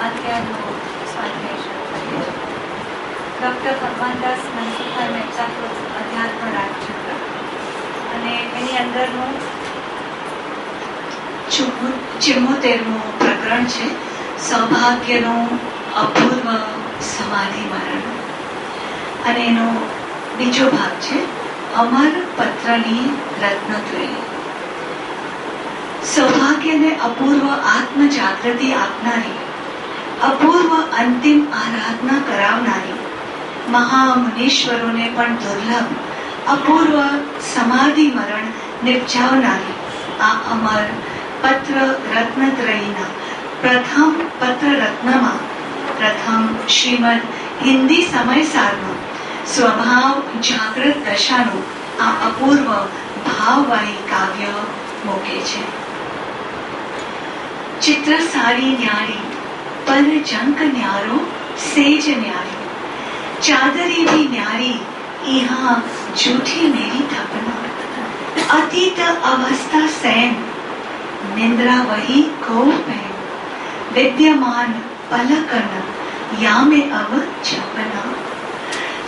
અધ્યાયનો સ્વાધ્યાય શરૂ કરીએ છીએ. ડૉક્ટર ભગવાનદાસ મનસુખભાઈ મહેતા અધ્યાત્મ રાજચક્ર અને એની અંદરનું 74મું પ્રકરણ છે, સૌભાગ્યનું અપૂર્વ સમાધિ મરણ. અને એનો બીજો ભાગ છે, અમર પત્રની રત્નત્રયી. સૌભાગ્યને અપૂર્વ આત્મ જાગૃતિ આપનારી, અપૂર્વ અંતિમ આરાધના કરાવનારી, મહામુનીશ્વરોને પણ દુર્લભ અપૂર્વ સમાધિ મરણ નિપજાવનારી આ અમર પત્ર રત્નત્રયીના પ્રથમ પત્ર રત્નમાં પ્રથમ શ્રીમદ હિન્દી સમયસારનું સ્વભાવ જાગૃત દશાનું આ અપૂર્વ ભાવવાહી કાવ્ય મૂકે છે. ચિત્ર સારી ન્યારી પર જંક ન્યારો સેજ ન્યારી, ચાદરી भी न्यारी यहाँ झूठी मेरी थपना, अतीत अवस्था सैन निंद्रा वही को पहन, विद्यमान पलकन या में अब छपना,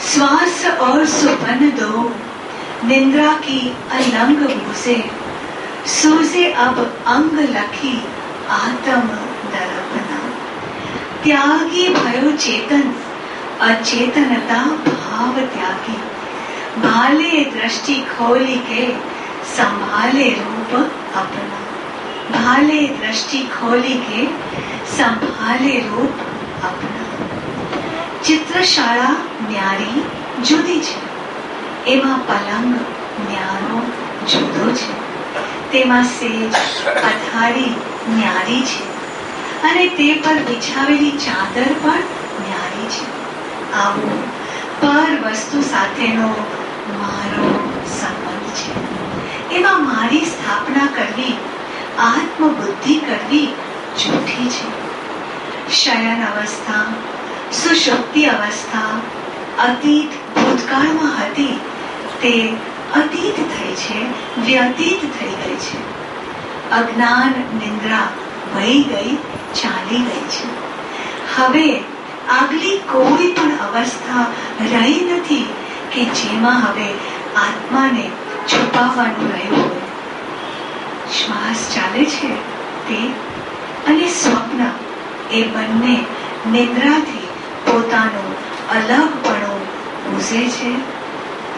श्वास और सुपन दो निंद्रा की अलंग भूसे, सूजे अब अंग लखी आत्म दर्पना, त्यागी भयो चेतन अचेतनता भाव त्यागी, भाले दृष्टि खोली के संभाले रूप अपना, भाले दृष्टि खोली के संभाले रूप अपना. ચિત્રશાળા ન્યારી જુદી છે, એમાં પલંગ ન્યારો જુદો છે, તેમાં સેજ પથારી ન્યારી છે અને તે પર બિછાવેલી ચાદર પણ ન્યારી છે. આવો પર વસ્તુ સાથેનો મારો સંબંધ છે, એમાં મારી સ્થાપના કરવી, આત્મબુદ્ધિ કરવી જૂઠી છે. શયન અવસ્થા, સુષુપ્તિ અવસ્થા અતીત ભૂતકાળમાં હતી તે અતીત થઈ છે, વ્યતીત થઈ ગઈ છે. અજ્ઞાન નિંદ્રા વહી ગઈ, ચાલી ગઈ છે. હવે આગલી કોઈ પણ અવસ્થા રહી નથી કે જેમાં હવે આત્માને છુપાવવાનું રહ્યું હોય. શ્વાસ ચાલે છે તે અને સ્વપ્ન એ બંને નિંદ્રાથી પોતાનું અલગપણું બૂઝે છે,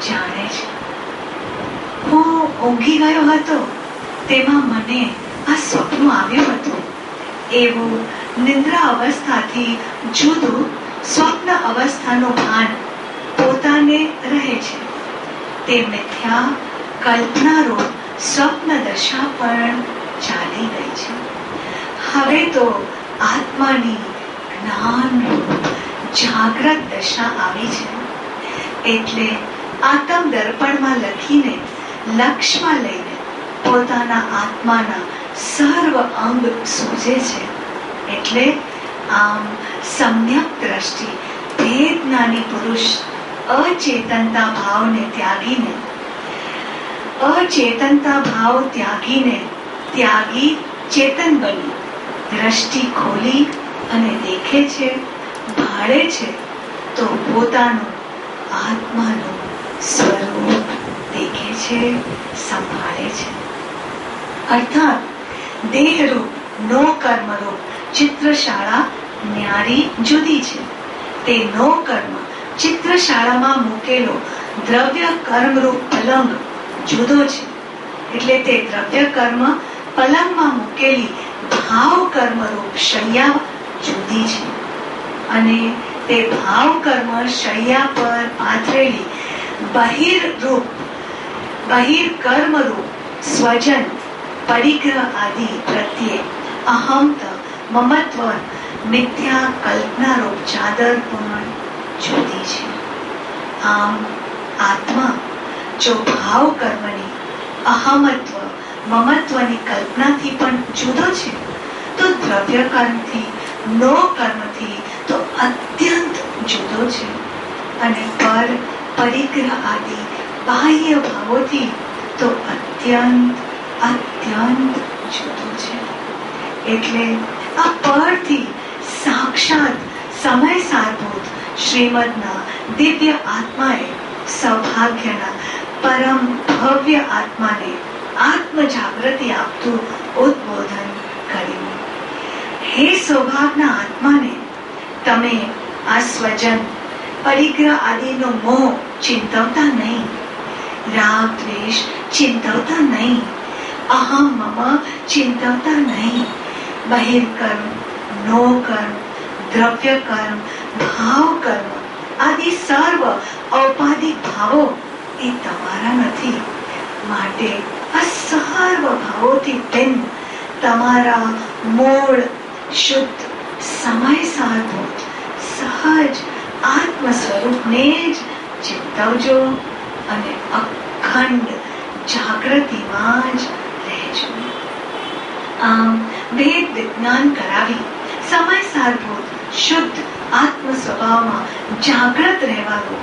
જાણે છે. હું ઊંઘી ગયો હતો તેમાં મને આ સ્વપ્ન આવ્યું હતું એવું નિંદ્રા અવસ્થાથી જુદું સ્વપ્ન અવસ્થાનું ભાન પોતાને રહે છે. તે મિથ્યા કલ્પનારૂપ સ્વપ્ન દશા પણ ચાલી ગઈ છે. હવે તો આત્માની જ્ઞાનરૂપ જાગ્રત દશા આવી છે. એટલે આત્મ દર્પણમાં લખીને લક્ષમાં લઈને પોતાના આત્માના સર્વ અંગ સૂજે છે. એટલે આમ સમ્યક દ્રષ્ટિ ભેદ જ્ઞાની પુરુષ અચેતનતા ભાવને ત્યાગીને ત્યાગી ચેતન બની દ્રષ્ટિ ખોલી અને દેખે છે, ભાળે છે તો પોતાનું આત્માનું સ્વરૂપ દેખે છે, સંભાળે છે. અર્થાત દેહરૂપ નો કર્મરૂપ ચિત્રશાળા ન્યારી જુદી છે. તે નો કર્મ ચિત્રશાળામાં મૂકેલો દ્રવ્ય કર્મરૂપ પલંગ જુદો છે. એટલે તે દ્રવ્ય કર્મ પલંગમાં મૂકેલી ભાવ કર્મરૂપ શૈયા જુદી છે. અને તે ભાવ કર્મ શૈયા પર પાથરેલી બહિર કર્મરૂપ સ્વજન પરિગ્રહ આદિ પ્રત્યે અહંત મમત્વ મિથ્યા કલ્પનારૂપ ચાદર પણ જુદી છે. આમ આત્મા જો ભાવ કર્મની અહમત્વ મમત્વની કલ્પનાથી પણ જુદો છે તો દ્રવ્ય કર્મથી નો કર્મથી તો અત્યંત જુદો છે. અને પર પરિગ્રહ આદિ બાહ્ય ભાવોથી તો અત્યંત જુદો છે. એટલે આ પરથી સાક્ષાત સમય સારભૂત શ્રીમદના દિવ્ય આત્માએ સૌભાગ્યના પરમ ભવ્ય આત્માને આત્મ જાગૃતિ આપતું ઉદ્બોધન કર્યું. હે સૌભાગ્યના આત્માને, તમે આ સ્વજન પરિગ્રહ આદિનો મોહ ચિંતવતા નહીં, રાગ દ્વેષ ચિંતવતા નહીં, અહમ મમ ચિંતવતા નહીં, બહિર્કર્મ, નો કર્મ, દ્રવ્ય કર્મ, ભાવ કર્મ આદિ સર્વ ઔપાધિક ભાવો એ તમારા નથી. માટે આ સર્વ ભાવોથી ભિન્ન તમારા મૂળ શુદ્ધ સમય સારભૂત સહજ આત્મ સ્વરૂપને જ ચિંતવજો અને અખંડ જાગૃતિમાં જ રહેજો. આમ વેદ વિજ્ઞાન કરાવી સમય સારભૂત શુદ્ધ આત્મ સ્વભાવમાં જાગૃત રહેવાનો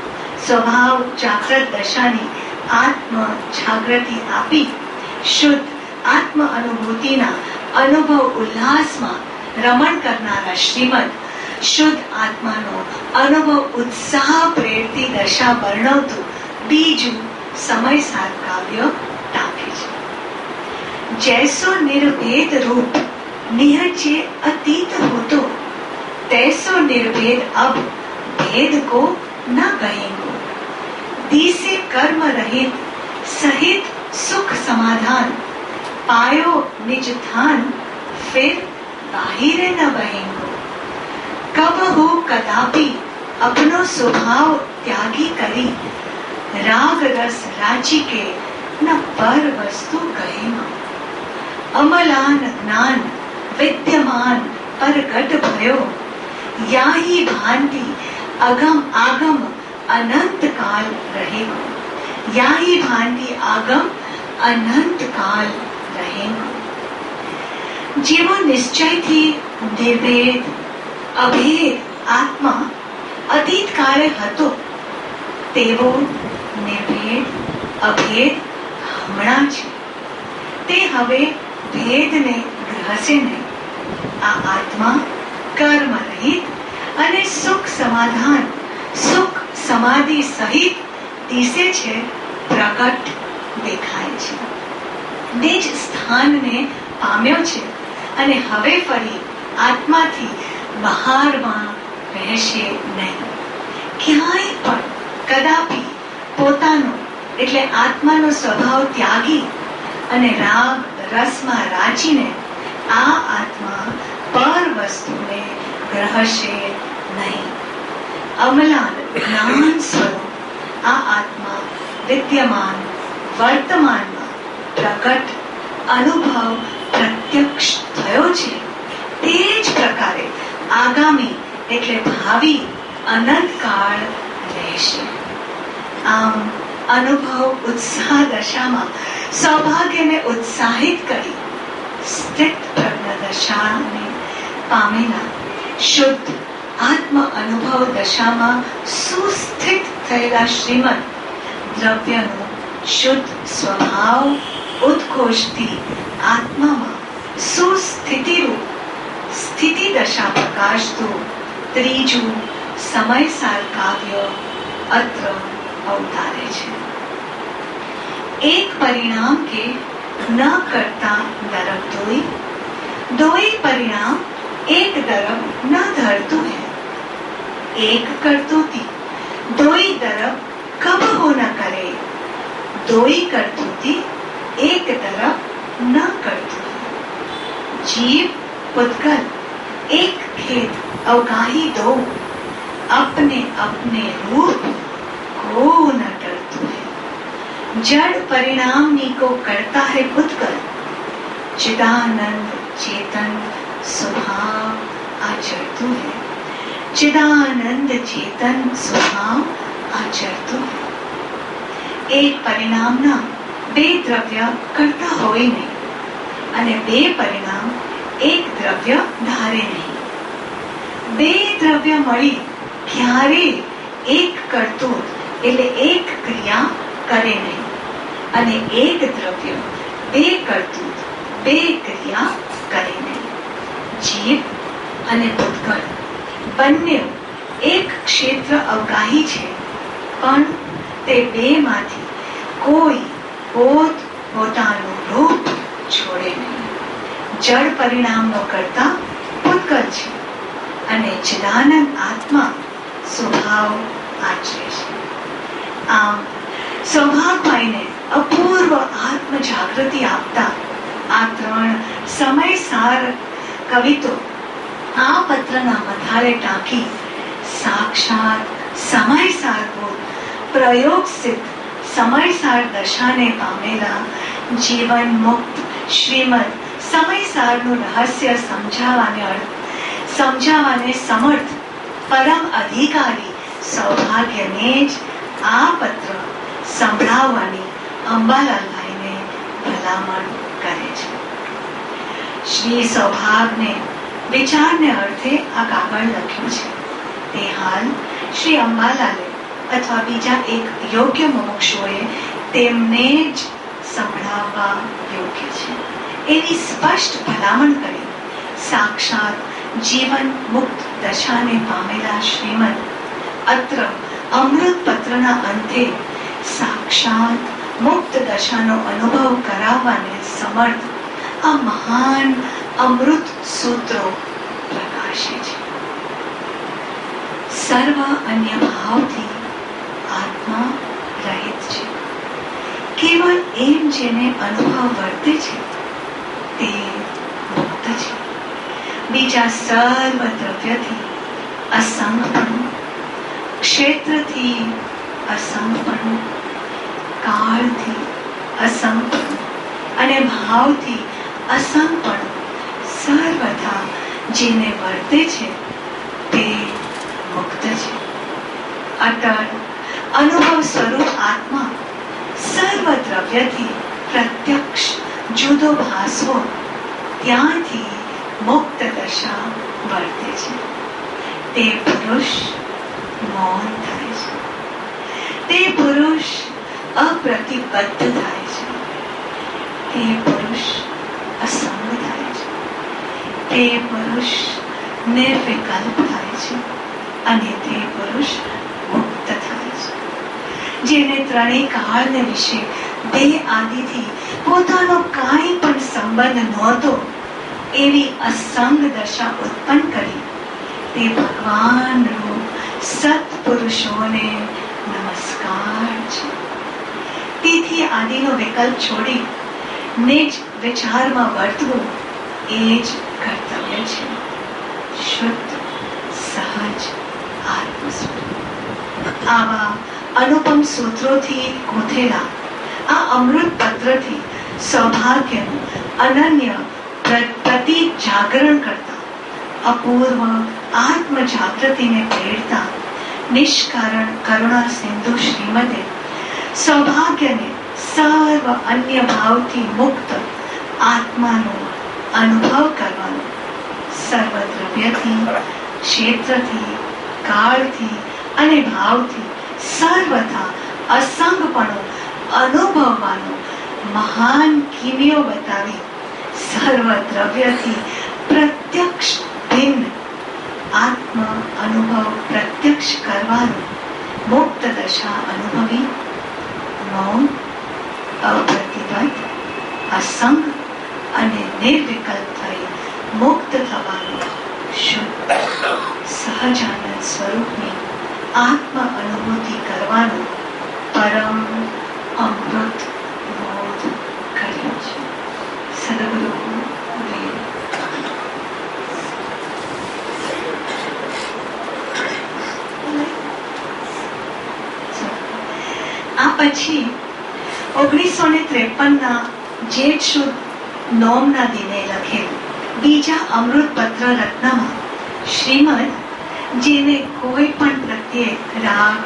સ્વભાવ જાગૃત દશાની આત્મ જાગૃતિ આપી શુદ્ધ આત્મ અનુભૂતિના અનુભવ ઉલ્લાસમાં રમણ કરનારા શ્રીમદ શુદ્ધ આત્માનો અનુભવ ઉત્સાહ પ્રેરતી દશા વર્ણવતું બીજું સમયસાર કાવ્ય ટાંકે છે. जैसो निर्भेद रूप निहचे अतीत हो तो तैसो निर्भेद अब भेद को न कहेंगो. दिसे कर्म रहित सहित सुख समाधान पायो निज थान फिर बाहिरे न बहेंगो. कब हो कदापि अपनो स्वभाव त्यागी करी राग रस राची के न पर वस्तु कहेंगो. अमलान ज्ञान विद्यमान परगट भयो याही भांति अगम आगम अनंत काल रहेगो. याही भांति आगम अनंत काल रहेगो. जीवो निश्चय थी निर्भेद अभेद आत्मा अतीत काले હતો તેવો નિર્ભેદ અભેદ હમણાં છે. તે હવે ભેદને ગ્રહશે નહીં. આ આત્મા કર્મ રહિત અને સુખ સમાધાન સુખ સમાધિ સહિત દિશે છે, પ્રગટ દેખાય છે, નિજ સ્થાનને પામ્યો છે અને હવે ફરી આત્માથી બહારમાં રહેશે નહીં. ક્યાંય પણ કદાપી પોતાનો એટલે આત્માનો સ્વભાવ ત્યાગી અને રાગ રસમાં રાચીને આ આત્મા પર વસ્તુને ગ્રહશે નહીં. અમલાન જ્ઞાન સ્વરૂપ આ આત્મા વિદ્યમાન વર્તમાનમાં પ્રગટ અનુભવ પ્રત્યક્ષ થયો છે તે જ પ્રકારે આગામી એટલે ભાવિ અનંત કાળ રહેશે. આમ અનુભવ ઉત્સાહ દશામાં સૌભાગ્યને ઉત્સાહિત કરી સ્થિત પ્રજ્ઞ દશાને પામેલા શુદ્ધ આત્મ અનુભવ દશામાં સુસ્થિત થયેલા શ્રીમદ દ્રવ્યનો શુદ્ધ સ્વભાવ ઉત્કોષથી આત્મામાં સુસ્થિતિરૂપ સ્થિતિ દશા પ્રકાશતું ત્રીજું સમયસાર કાવ્ય અત્ર અવતારે છે. एक परिणाम के न करता दरब दोई, दोई परिणाम एक दरब न धरतु है. एक करतुती दोई दरब कब हो न करे, दोई करतुती एक दरब न करतु है. जीव पुद्गल एक खेत अवगाही दो, अपने अपने रूप को न डरतु है. जड़ परिणामनी को करता है पुद्गल, चिदानंद चेतन स्वभाव आचरतु है. चिदानंद चेतन स्वभाव आचरतु है. एक परिणामना બે દ્રવ્ય કરતા હોય નહીં અને બે પરિણામ એક દ્રવ્ય ધારે નહીં. બે દ્રવ્ય મળી ક્યારે એક કરતૂત એટલે એક ક્રિયા કરે નહીં અને એક દ્રવ્ય બે કરતૂત બે ક્રિયા કરે નહીં. જીવ અને ભૂતગળ બંને એક ક્ષેત્ર અવગાહી છે, પણ તે બેમાંથી કોઈ પોતાનું રૂપ છોડે નહીં. જળ પરિણામનો કરતા ભૂતગળ છે અને ચિદાનંદ આત્મા સ્વભાવ આચરે છે. આમ સૌભાગભાઈને અપૂર્વ આત્મ જાગૃતિ આપતા આ 3 સમયસાર કવિતો આ પત્રના મથાળે ટાંકી સાક્ષાત સમયસારભૂત પ્રયોગ સિદ્ધ સમયસાર દશાને પામેલા જીવન મુક્ત શ્રીમદ સમયસારનું રહસ્ય સમજાવવાને સમર્થ પરમ અધિકારી સૌભાગ્યને જ આ પત્ર સંભળાવવાની અંબાલાલભાઈને ભલામણ કરે છે. શ્રી સૌભાગને વિચારને અર્થે આ કાગળ લખ્યું છે. તે હાલ શ્રી અંબાલાલે અથવા બીજા એક યોગ્ય મોક્ષોએ તેમને જ સંભળાવવા યોગ્ય છે એવી સ્પષ્ટ ભલામણ કરી સાક્ષાત જીવન મુક્ત દશાને પામેલા શ્રીમદ અત્ર અમૃત પત્રના અંતે સાક્ષાત મુક્ત દશાનો અનુભવ કરાવવાને સમર્થ આ મહાન અમૃત સૂત્રો પ્રકાશે છે. સર્વ અન્ય ભાવથી આત્મા રહિત છે. કેવળ એમ જેને અનુભવ વર્તે છે તે મુક્ત છે. બીજા સર્વ દ્રવ્યથી અસંગપણું, ક્ષેત્રથી અસંગપણું, કાળથી અસંગપણું અને ભાવથી અસંગપણું સર્વથા જેને વર્તે છે તે મુક્ત છે. અટળ અનુભવ સ્વરૂપ આત્મા સર્વ દ્રવ્યથી પ્રત્યક્ષ જુદો ભાસવો ત્યાંથી મુક્ત દશા વર્તે છે. તે પુરુષ મૌન થાય છે. તે પુરુષ અપ્રતિબદ્ધ થાય છે. તે પુરુષ અસંગ થાય છે. તે પુરુષ નિર્વિકલ્પ થાય છે અને તે પુરુષ મુક્ત થાય છે. જેને ત્રણેય કાળને વિશે દેહ આદિથી પોતાનો કાંઈ પણ સંબંધ નહોતો એવી અસંગ દશા ઉત્પન્ન કરી તે ભગવાન રૂપ સત્પુરુષોને નમસ્કાર છે. તેથી આદિનો વિકલ્પ છોડી નિજ વિચારમાં વર્તવું એ જ કર્તવ્ય છે. શુદ્ધ સહજ આત્મસ્વરૂપ આવા અનુપમ સૂત્રોથી ગૂંથેલા આ અમૃત પત્રથી સૌભાગ્યનું અનન્ય પ્રતિ જાગરણ કરતા અપૂર્વ આત્મ જાગૃતિને પ્રેરતા નિષ્કારણ કરુણા સિંધુ શ્રીમદે સૌભાગ્યને સર્વ અન્ય ભાવથી મુક્ત આત્માનો અનુભવ કરવાનો, સર્વ દ્રવ્યથી, ક્ષેત્રથી, કાળથી અને ભાવથી સર્વથા અસંગપણો અનુભવવાનો મહાન કિમિયો બતાવી સર્વ દ્રવ્યથી પ્રત્યક્ષ ભિન્ન આત્મ અનુભવ પ્રત્યક્ષ કરવાનો મુક્ત દશા અનુભવી મૌન, અપ્રતિબદ્ધ, અસંગ અને નિર્વિકલ્પ થઈ મુક્ત થવાનો શુદ્ધ સહજાનંદ સ્વરૂપની આત્મ અનુભૂતિ કરવાનો પરમ અમૃત બોધ કર્યો છે. સદગુરુ આ પછી 1953 જેઠ સુદ 9 દિને લખેલ બીજા અમૃત પત્ર રત્નમાં શ્રીમદ જેને કોઈ પણ પ્રત્યે રાગ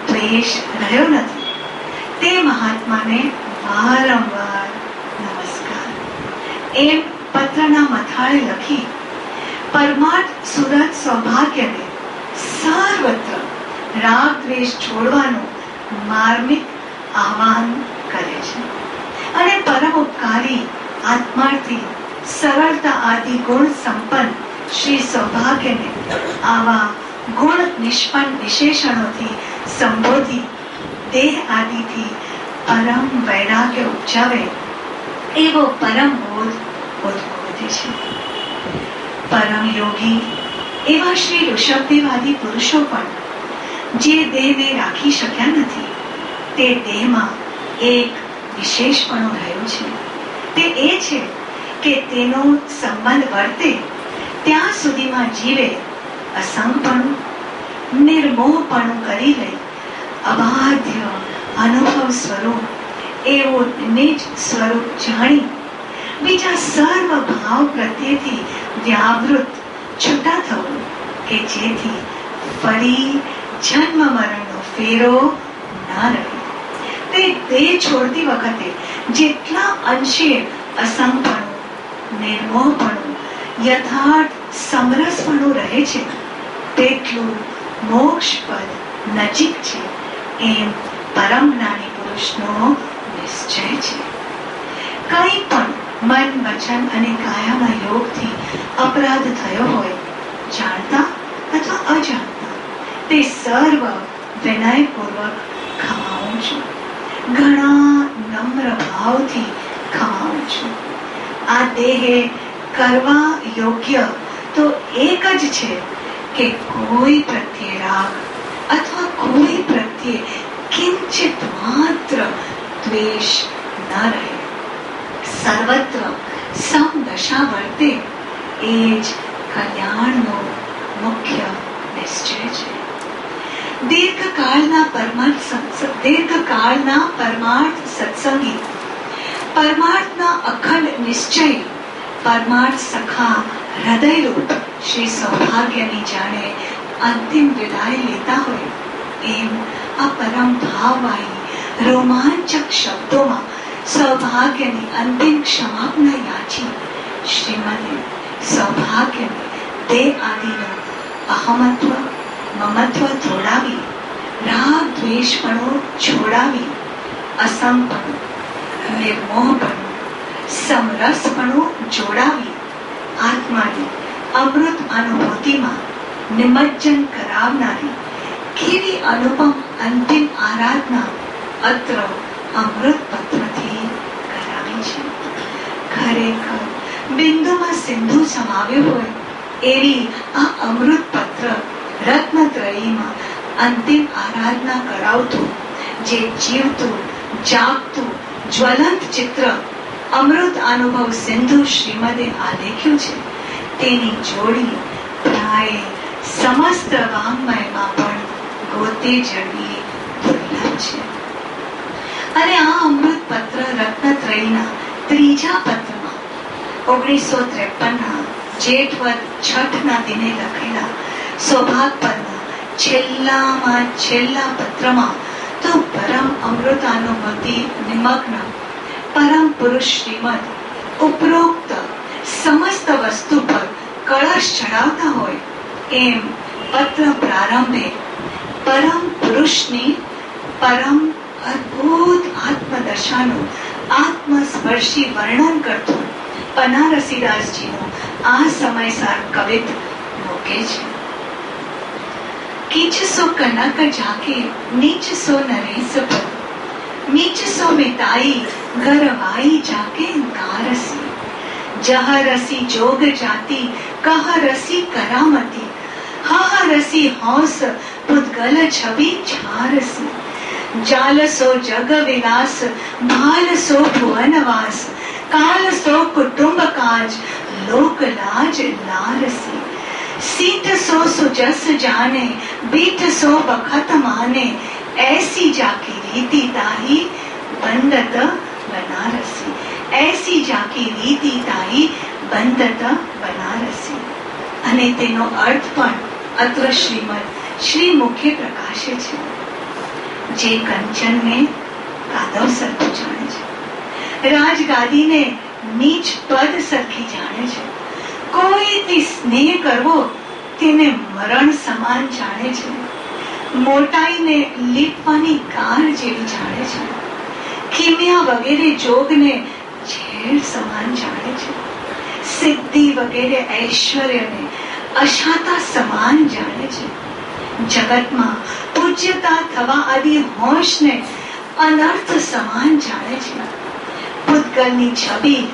દ્વેષ રહ્યો નથી તે મહાત્માને વારંવાર નમસ્કાર એમ પત્રના મથાળે લખી પરમાર્થ સુરત સૌભાગ્યને સર્વત્ર રાગ દ્વેષ છોડવાનું માર્મિક આહ્વાન કરે છે અને પરમ ઉપકારી આત્માર્થી સરળતા આદિ ગુણ સંપન્ન શ્રી શ્રી સૌભાગ્યને આવા ગુણ નિષ્પન્ન વિશેષણોથી સંબોધી દેહ આદિથી પરમ વૈરાગ્ય ઉપજાવે એવો પરમ બોધ ઉદ્બોધે છે. પરમ યોગી એવા શ્રી ઋષભદેવ આદિ પુરુષો પણ જે દેહને રાખી શક્યા નથી તે દેહમાં એક વિશેષપણું રહ્યું છે. તે એ છે કે તેનો સંબંધ વર્તે ત્યાં સુધીમાં જીવે અસંગપણું નિર્મોહપણું કરી લઈ અબાધ્ય અનુભવ સ્વરૂપ એવું નિજ સ્વરૂપ જાણી બીજા સર્વ ભાવ પ્રત્યેથી વ્યાવૃત છૂટા થવું કે જેથી ફરી જન્મ મરણનો ફેરો ના રહે. તે દેહ છોડતી વખતે જેટલા અંશે અસંગપણું નિર્મોહપણું યથાર્થ સમરસપણું રહે છે તેટલું મોક્ષ પદ નજીક છે એમ પરમ જ્ઞાની પુરુષનો નિશ્ચય છે. કંઈ પણ મન વચન અને કાયાના યોગથી અપરાધ થયો હોય જાણતા અથવા અજાણતા તે સર્વ વિનયપૂર્વક ખમાવું છું. ઘણા નમ્ર ભાવથી ખમાવું છું. આ દેહે કરવા યોગ્ય તો એક જ છે કે કોઈ પ્રત્યે રાગ અથવા કોઈ પ્રત્યે કિંચિત માત્ર દ્વેષ ન રહે. સર્વત્ર સમદશા વર્તે એ જ કલ્યાણનો મુખ્ય નિશ્ચય છે. દીર્ઘકાળના પરમાર્થ સત્સંગી પરમાર્થના અખંડ નિશ્ચય પરમાર્થ સખા હૃદયરૂપ શ્રી સૌભાગ્યની જાણે અંતિમ વિદાય લેતા હોય એમ આ પરમ ભાવવાહી રોમાંચક શબ્દોમાં સૌભાગ્યની અંતિમ ક્ષમાપના યાચી શ્રીમદે સૌભાગ્યને દેહ આદિનો અહમત્વ મમત્વ તોડાવી રાગ દ્વેષપણું છોડાવી અસંગપણું નિર્મોહપણું સમરસપણું જોડાવી આત્માની અમૃત અનુભૂતિમાં નિમજ્જન કરાવનારી કેવી અનુપમ અંતિમ આરાધના અત્ર અમૃત પત્રથી કરાવી છે. ખરેખર બિંદુમાં સિંધુ સમાવ્યું હોય એવી આ અમૃત પત્ર રત્નત્રયીમાં અંતિમ આરાધના કરાવતું જે જીવતું જાગતું જ્વલંત ચિત્ર અમૃત અનુભવ સિંધુ શ્રીમદે આલેખ્યું છે તેની જોડી પ્રાય સમસ્ત વાંગ્મયમાં પણ ગોતે જડવી દુર્લભ છે. અને આ અમૃત પત્ર રત્નત્રયીના ત્રીજા પત્રમાં 1953 જેઠવદ છઠના દિને લખેલા સૌભાગ પરના છેલ્લામાં છેલ્લા પત્રમાં તો પરમ અમૃતાનુભૂતિ નિમગ્ન પરમ પુરુષ શ્રીમદ ઉપરોક્ત સમસ્ત વસ્તુ પર કળશ ચડાવતા હોય એમ પત્ર પ્રારંભે પરમ પુરુષની પરમ અદ્ભુત આત્મદશાનું આત્મસ્પર્શી વર્ણન કરતું પનારસીદાસજીનું આ સમયસાર કવિત મૂકે છે. किच सो कनक जाके नीच सो नरेश पर मीच सो मिताई गरवाई जाके गारसी जह रसी जोग जाती कह रसी करामती हा रसी हौस पुद्गल छवि छारसी जाल सो जग विलास भाल सो भुवनवास काल सो कुटुंब काज लोक लाज लारसी सीत सो सुजस जाने बीट सो बखत माने ऐसी जाकी रीति ताही बंदत बनारसी ऐसी जाकी रीति ताही बंदत बनारसी. અને તેનો અર્થ પણ અત્ર શ્રીમદ શ્રી મુખે પ્રકાશે છે. જે કંચનને કાદવ સરખું જાણે છે, રાજગાદીને નીચ પદ સરખી જાણે છે, કોઈથી સ્નેહ કરવો તેને મરણ સમાન જાણે છે, મોટાઈને લીપવાની કાર જેવી જાણે છે, ખીમિયા વગેરે જોગને ઝેર સમાન જાણે છે, સિદ્ધિ વગેરે ઐશ્વર્યને અશાતા સમાન જાણે છે. જગતમાં પૂજ્યતા થવા આદિ હોશને અનર્થ સમાન જાણે છે. પૂતગલની છબી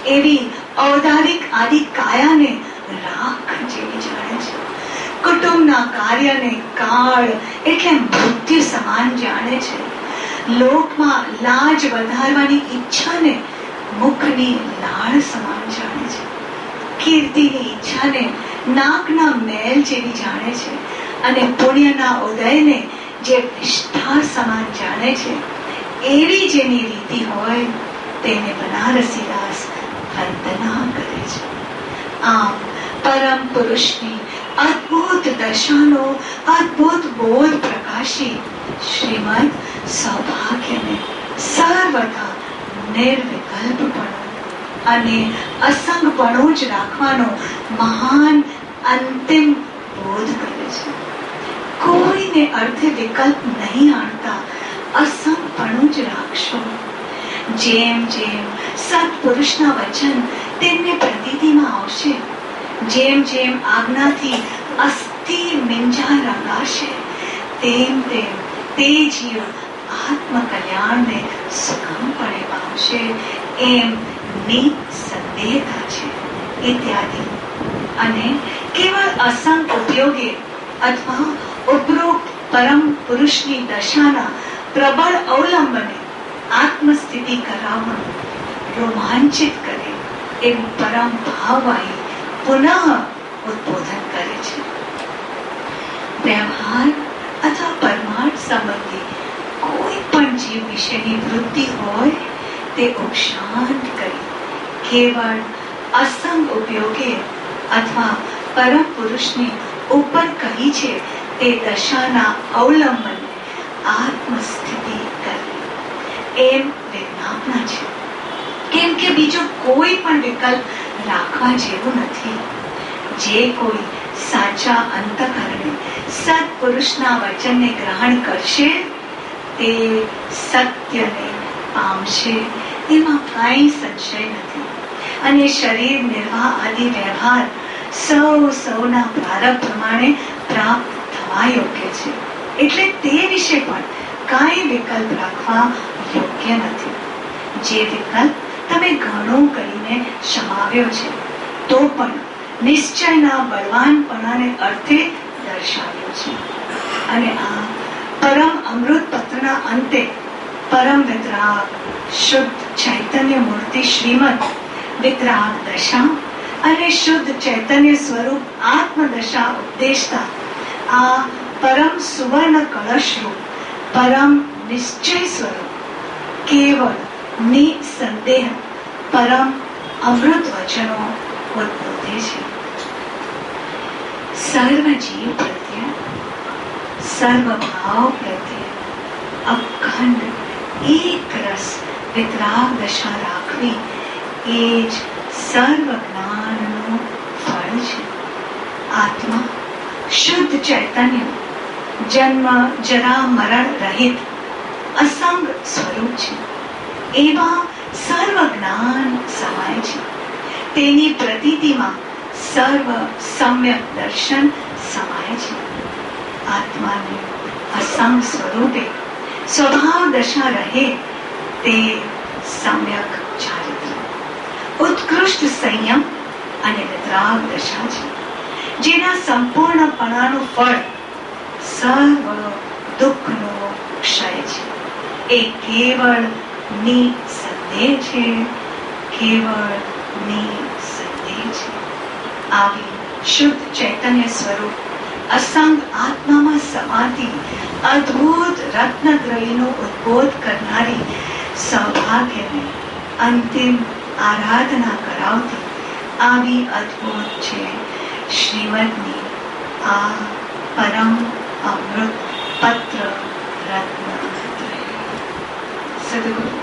એવી ઔદારિક આદિ કાયાને રાખ જેવી જાણે છે. કુટુંબના કાર્યને કાળ એટલે મૃત્યુ સમાન જાણે છે. લોકમાં લાજ વધારવાની ઈચ્છાને મુખની લાળ સમાન જાણે છે. કીર્તિની ઈચ્છાને નાકના મેલ જેવી જાણે છે અને પુણ્યના ઉદયને જે નિષ્ઠા સમાન જાણે છે. એવી જેની રીતિ હોય તેને બનારસીદાસ વંદના કરે છે. આમ પરમ પુરુષની અદ્ભુત દશાનો અદ્ભુત બોધ પ્રકાશી શ્રીમદ સૌભાગ્યને સર્વથા નિર્વિકલ્પપણો અને અસંગપણો જ રાખવાનો મહાન અંતિમ બોધ કરે છે. કોઈને અર્થે વિકલ્પ નહીં આણતા અસંગપણું જ રાખશો. જેમ જેમ સત્પુરુષના વચન તેમને પ્રતીતિમાં આવશે, જેમ જેમ આજ્ઞાથી અસ્થિ મિંજા રંગાશે, તેમ તેમ તે જીવ આત્મકલ્યાણને સુગમપણે પામશે એમ નિસંદેહતા છે ઇત્યાદિ. અને કેવળ અસંગ ઉપયોગે અથવા ઉપરોક્ત પરમ પુરુષની દશાના પ્રબળ અવલંબને આત્મસ્થિતિ કરાવવાનું રોમાંચિત કરે એવું પરમ ભાવવાહી પુનઃ ઉદ્બોધન કરે છે. વ્યવહાર અથવા પરમાર્થ સંબંધી કોઈ પણ જીવ વિશેની વૃત્તિ હોય તે ઉપશાંત કરી કેવળ અસંગ ઉપયોગે અથવા પરમ પુરુષની ઉપર કહી છે તે દશાના અવલંબનને આત્મસ્થિતિ કરવી એમ વિજ્ઞાપના છે. કેમ કે બીજો કોઈ પણ વિકલ્પ રાખવા જેવું નથી. જે કોઈ સાચા અંતઃકરણે સત્પુરુષના વચનને ગ્રહણ કરશે તે સત્યને પામશે, એમાં કાંઈ સંશય નથી. અને શરીર નિર્વાહ આદિ વ્યવહાર સૌના પ્રારબ્ધ પ્રમાણે પ્રાપ્ત થવા યોગ્ય છે. એટલે તે વિશે પણ કાંઈ વિકલ્પ રાખવા યોગ્ય નથી. જે વિકલ્પ તમે ઘણો કરીને સમાવ્યો છે તો પણ નિશ્ચયના બળવાનપણાને અર્થે દર્શાવ્યો છે. અને આ પરમ અમૃત પત્રના અંતે પરમ વિતરાગ શુદ્ધ ચૈતન્ય મૂર્તિ શ્રીમદ વિતરાગ દશા અને શુદ્ધ ચૈતન્ય સ્વરૂપ આત્મદશા ઉપદેશતા આ પરમ સુવર્ણ કળશરૂપ પરમ નિશ્ચય સ્વરૂપ કેવળ નિસંદેહ પરમ અમૃત વચનો ઉદ્બોધે છે. સર્વ જીવ પ્રત્યે સર્વ ભાવ પ્રત્યે અખંડ એક રસ વિતરાગ દશા રાખવી એ જ સર્વ જ્ઞાનનું ફળ છે. આત્મા શુદ્ધ ચૈતન્ય જન્મ જરા મરણ રહિત અસંગ સ્વરૂપ છે. એવા સર્વ જ્ઞાન સમાય છે. તેની પ્રતીતિમાં સર્વ સમ્યક દર્શન સમાય છે. આત્માને અસંગ સ્વરૂપે સ્વભાવ દશા રહે તે સમ્યક ચારિત્ર ઉત્કૃષ્ટ સંયમ અને વિતરાગ દશા છે. જેના સંપૂર્ણપણાનું ફળ સર્વ દુઃખનો ક્ષય છે. એ કેવળ નિસંદેહ છે, કેવળ નિસંદેહ છે. આવી શુદ્ધ ચૈતન્ય સ્વરૂપ અસંગ આત્મામાં સમાતી અદ્ભુત રત્નદ્રયનો ઉદ્બોધ કરનારી સૌભાગ્યને અંતિમ આરાધના કરાવતી આવી અદ્ભુત છે શ્રીમદની આ પરમ અમૃત પત્ર રત્ન. સદગુરુ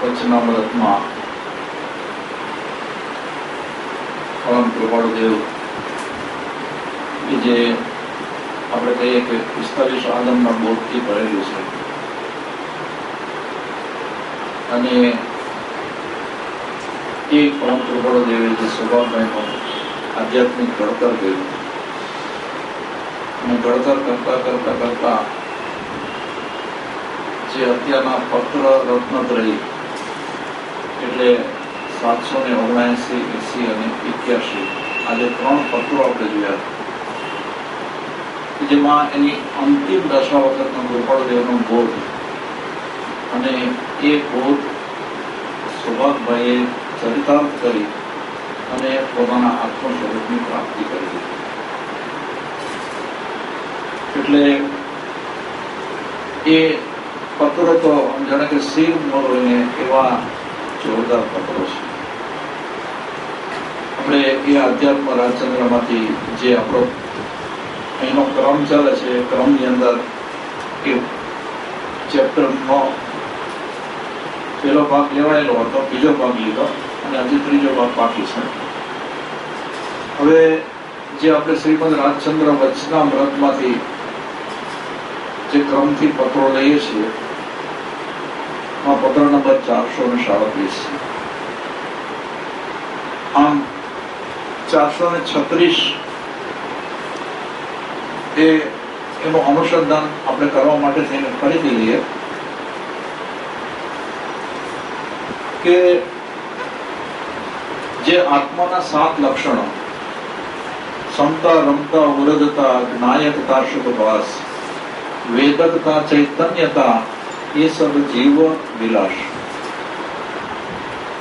વચનામૃતમાં પરમ કૃપાળુદેવ કે જે આપણે કહીએ કે 45 આદમના બોધથી ભરેલું છે અને એ પરમ કૃપાળુદેવે જે સ્વભાવભાઈનું આધ્યાત્મિક ઘડતર કર્યું અને ઘડતર કરતા કરતા કરતા જે અત્યારના પત્ર રત્નત્રયી એટલે 779, 80 અને 81 આજે 3 પત્રો આપણે જોયા જેમાં એની અંતિમ દશા વખતનો કૃપાળુદેવનો બોધ અને એ બોધ સૌભાગભાઈએ ચરિતાર્થ કરી અને પોતાના આત્મ સ્વરૂપની પ્રાપ્તિ કરી. એટલે એ પત્રો તો જાણે કે શિર મોરને એવા જોરદાર પત્રો છે. આપણે એ આધ્યાત્મ રાજચંદ્રમાંથી જે આપણો અહીંનો ક્રમ ચાલે છે એ ક્રમની અંદર એ ચેપ્ટરનો પહેલો ભાગ લેવાયેલો હતો, બીજો ભાગ લીધો અને હજી ત્રીજો ભાગ બાકી છે. હવે જે આપણે શ્રીમદ રાજચંદ્ર વચનામૃતમાંથી જે ક્રમથી પત્રો લઈએ છીએ પત્ર નંબર 437. આમ 436 એનું અનુસંધાન આપણે કરવા માટે થઈને ફરીથી લઈએ કે જે આત્માના 7 લક્ષણો સમતા, રમતા, વૃદ્ધતા, જ્ઞાયકતા, શુભભાસ, વેદકતા, ચૈતન્યતા, એ સબ જીવ વિલાસ.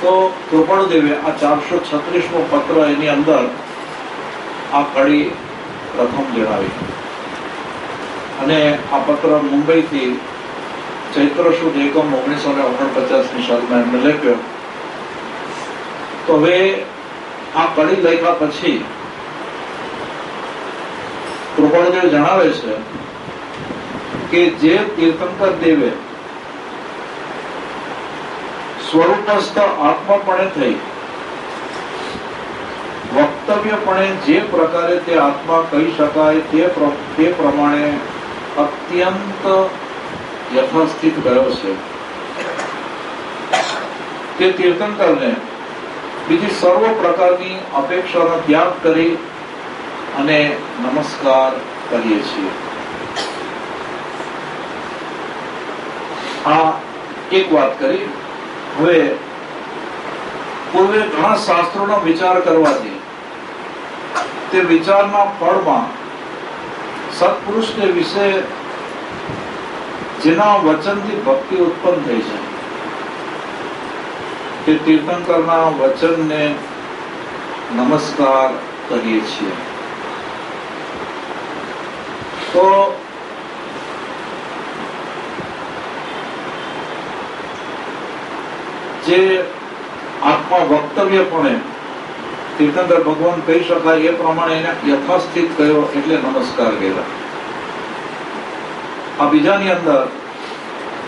તો કૃપાળુદેવે આ 436મો પત્ર એની અંદર આ કડી પ્રથમ જણાવી અને આ પત્ર મુંબઈથી ચૈત્ર સુદ એકમ 1949ની સાલમાં એમને લખ્યો. તો હવે આ કડી લખ્યા પછી કૃપાળુદેવ જણાવે છે કે જે તીર્થંકર દેવે સ્વરૂપસ્થ આત્માપણે થઈ વક્તવ્યપણે જે પ્રકારે તે આત્મા કહી શકાય તે પ્રમાણે અત્યંત યથાસ્થિત ગયો છે તે તીર્થંકરને બીજી સર્વ પ્રકારની અપેક્ષાનો ત્યાગ કરી અને નમસ્કાર કરીએ છીએ. આ એક વાત કરી. હવે પૂર્વે ઘણા શાસ્ત્રોનો વિચાર કરવાથી તે વિચારના ફળમાં સત્પુરુષને વિશે જેના વચનથી ભક્તિ ઉત્પન્ન થઈ છે તે તીર્થંકરના વચનને નમસ્કાર કરીએ છીએ. તો જે આત્મા વક્તવ્યપણે તીર્થંકર ભગવાન કહી શકાય એ પ્રમાણે એને યથાસ્થિત કર્યો એટલે નમસ્કાર કર્યા. આ બીજાની અંદર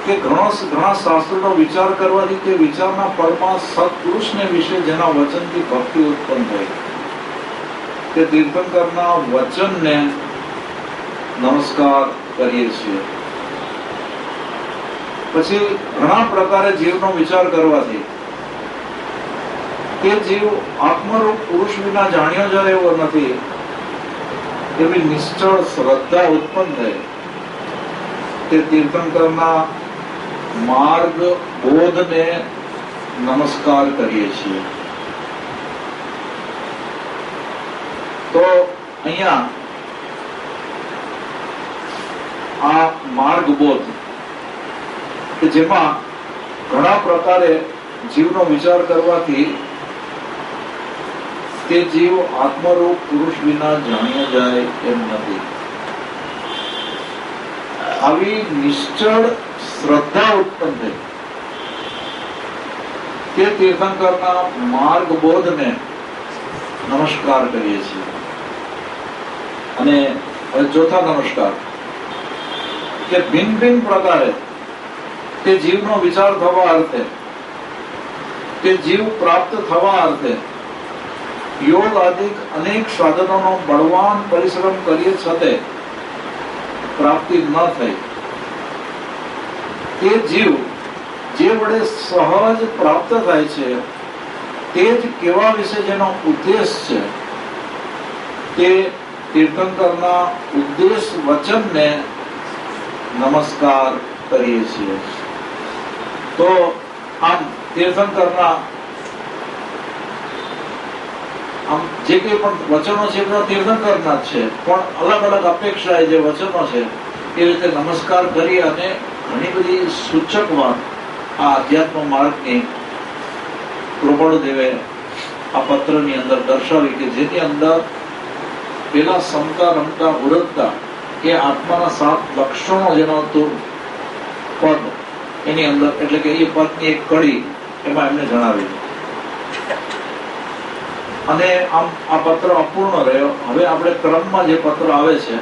કે ઘણા શાસ્ત્રોનો વિચાર કરવાથી તે વિચારના ફળમાં સત્પુરુષને વિશે જેના વચનથી ભક્તિ ઉત્પન્ન થઈ તે તીર્થંકરના વચનને નમસ્કાર કરીએ છીએ. પછી ઘણા પ્રકારે જીવનો વિચાર કરવાથી તે જીવ આત્મરૂપ પુરુષ વિના જાણ્યો જાય એવો નથી એવી નિશ્ચળ શ્રદ્ધા ઉત્પન્ન થઈ તે તીર્થંકરના માર્ગ બોધને નમસ્કાર કરીએ છીએ. તો અહીંયા આ માર્ગ બોધ કે જેમાં ઘણા પ્રકારે જીવનો વિચાર કરવાથી તે જીવ આત્મરૂપ પુરુષ વિના જાણ્યો જાય એમ નથી આવી નિશ્ચળ શ્રદ્ધા ઉત્પન્ન થઈ તે તીર્થંકરના માર્ગ બોધને નમસ્કાર કરીએ છીએ. અને ચોથા નમસ્કાર કે ભિન્ન ભિન્ન પ્રકારે તે જીવનો વિચાર થવા અર્થે તે જીવ પ્રાપ્ત થવા અર્થે યોગ આદિ અનેક સાધનોનો બળવાન પરિશ્રમ કરીએ છતાં પ્રાપ્તિ ન થઈ, તે જીવ જે વડે સહજ પ્રાપ્ત થાય છે તે જ કેવા વિશે જેનો ઉદ્દેશ છે તે તીર્થંકરના ઉદ્દેશ વચનને નમસ્કાર કરીએ છીએ. તો આમ તીર્થંકરના આમ જે કંઈ પણ વચનો છે એ તીર્થંકરના જ છે, પણ અલગ અલગ અપેક્ષાએ જે વચનો છે એ રીતે નમસ્કાર કરી અને ઘણી બધી સૂચક વાત આ અધ્યાત્મ માર્ગની કૃપાળુદેવે આ પત્રની અંદર દર્શાવી કે જેની અંદર પેલા સમતા રમતા ઉરજતા એ આત્માના 7 લક્ષણો જેનો હતું પદ એની અંદર, એટલે કે એ પદની એક કડી એમાં એમને જણાવી. અને આમ આ પત્ર અપૂર્ણ રહ્યો. હવે આપણે ક્રમમાં જે પત્ર આવે છે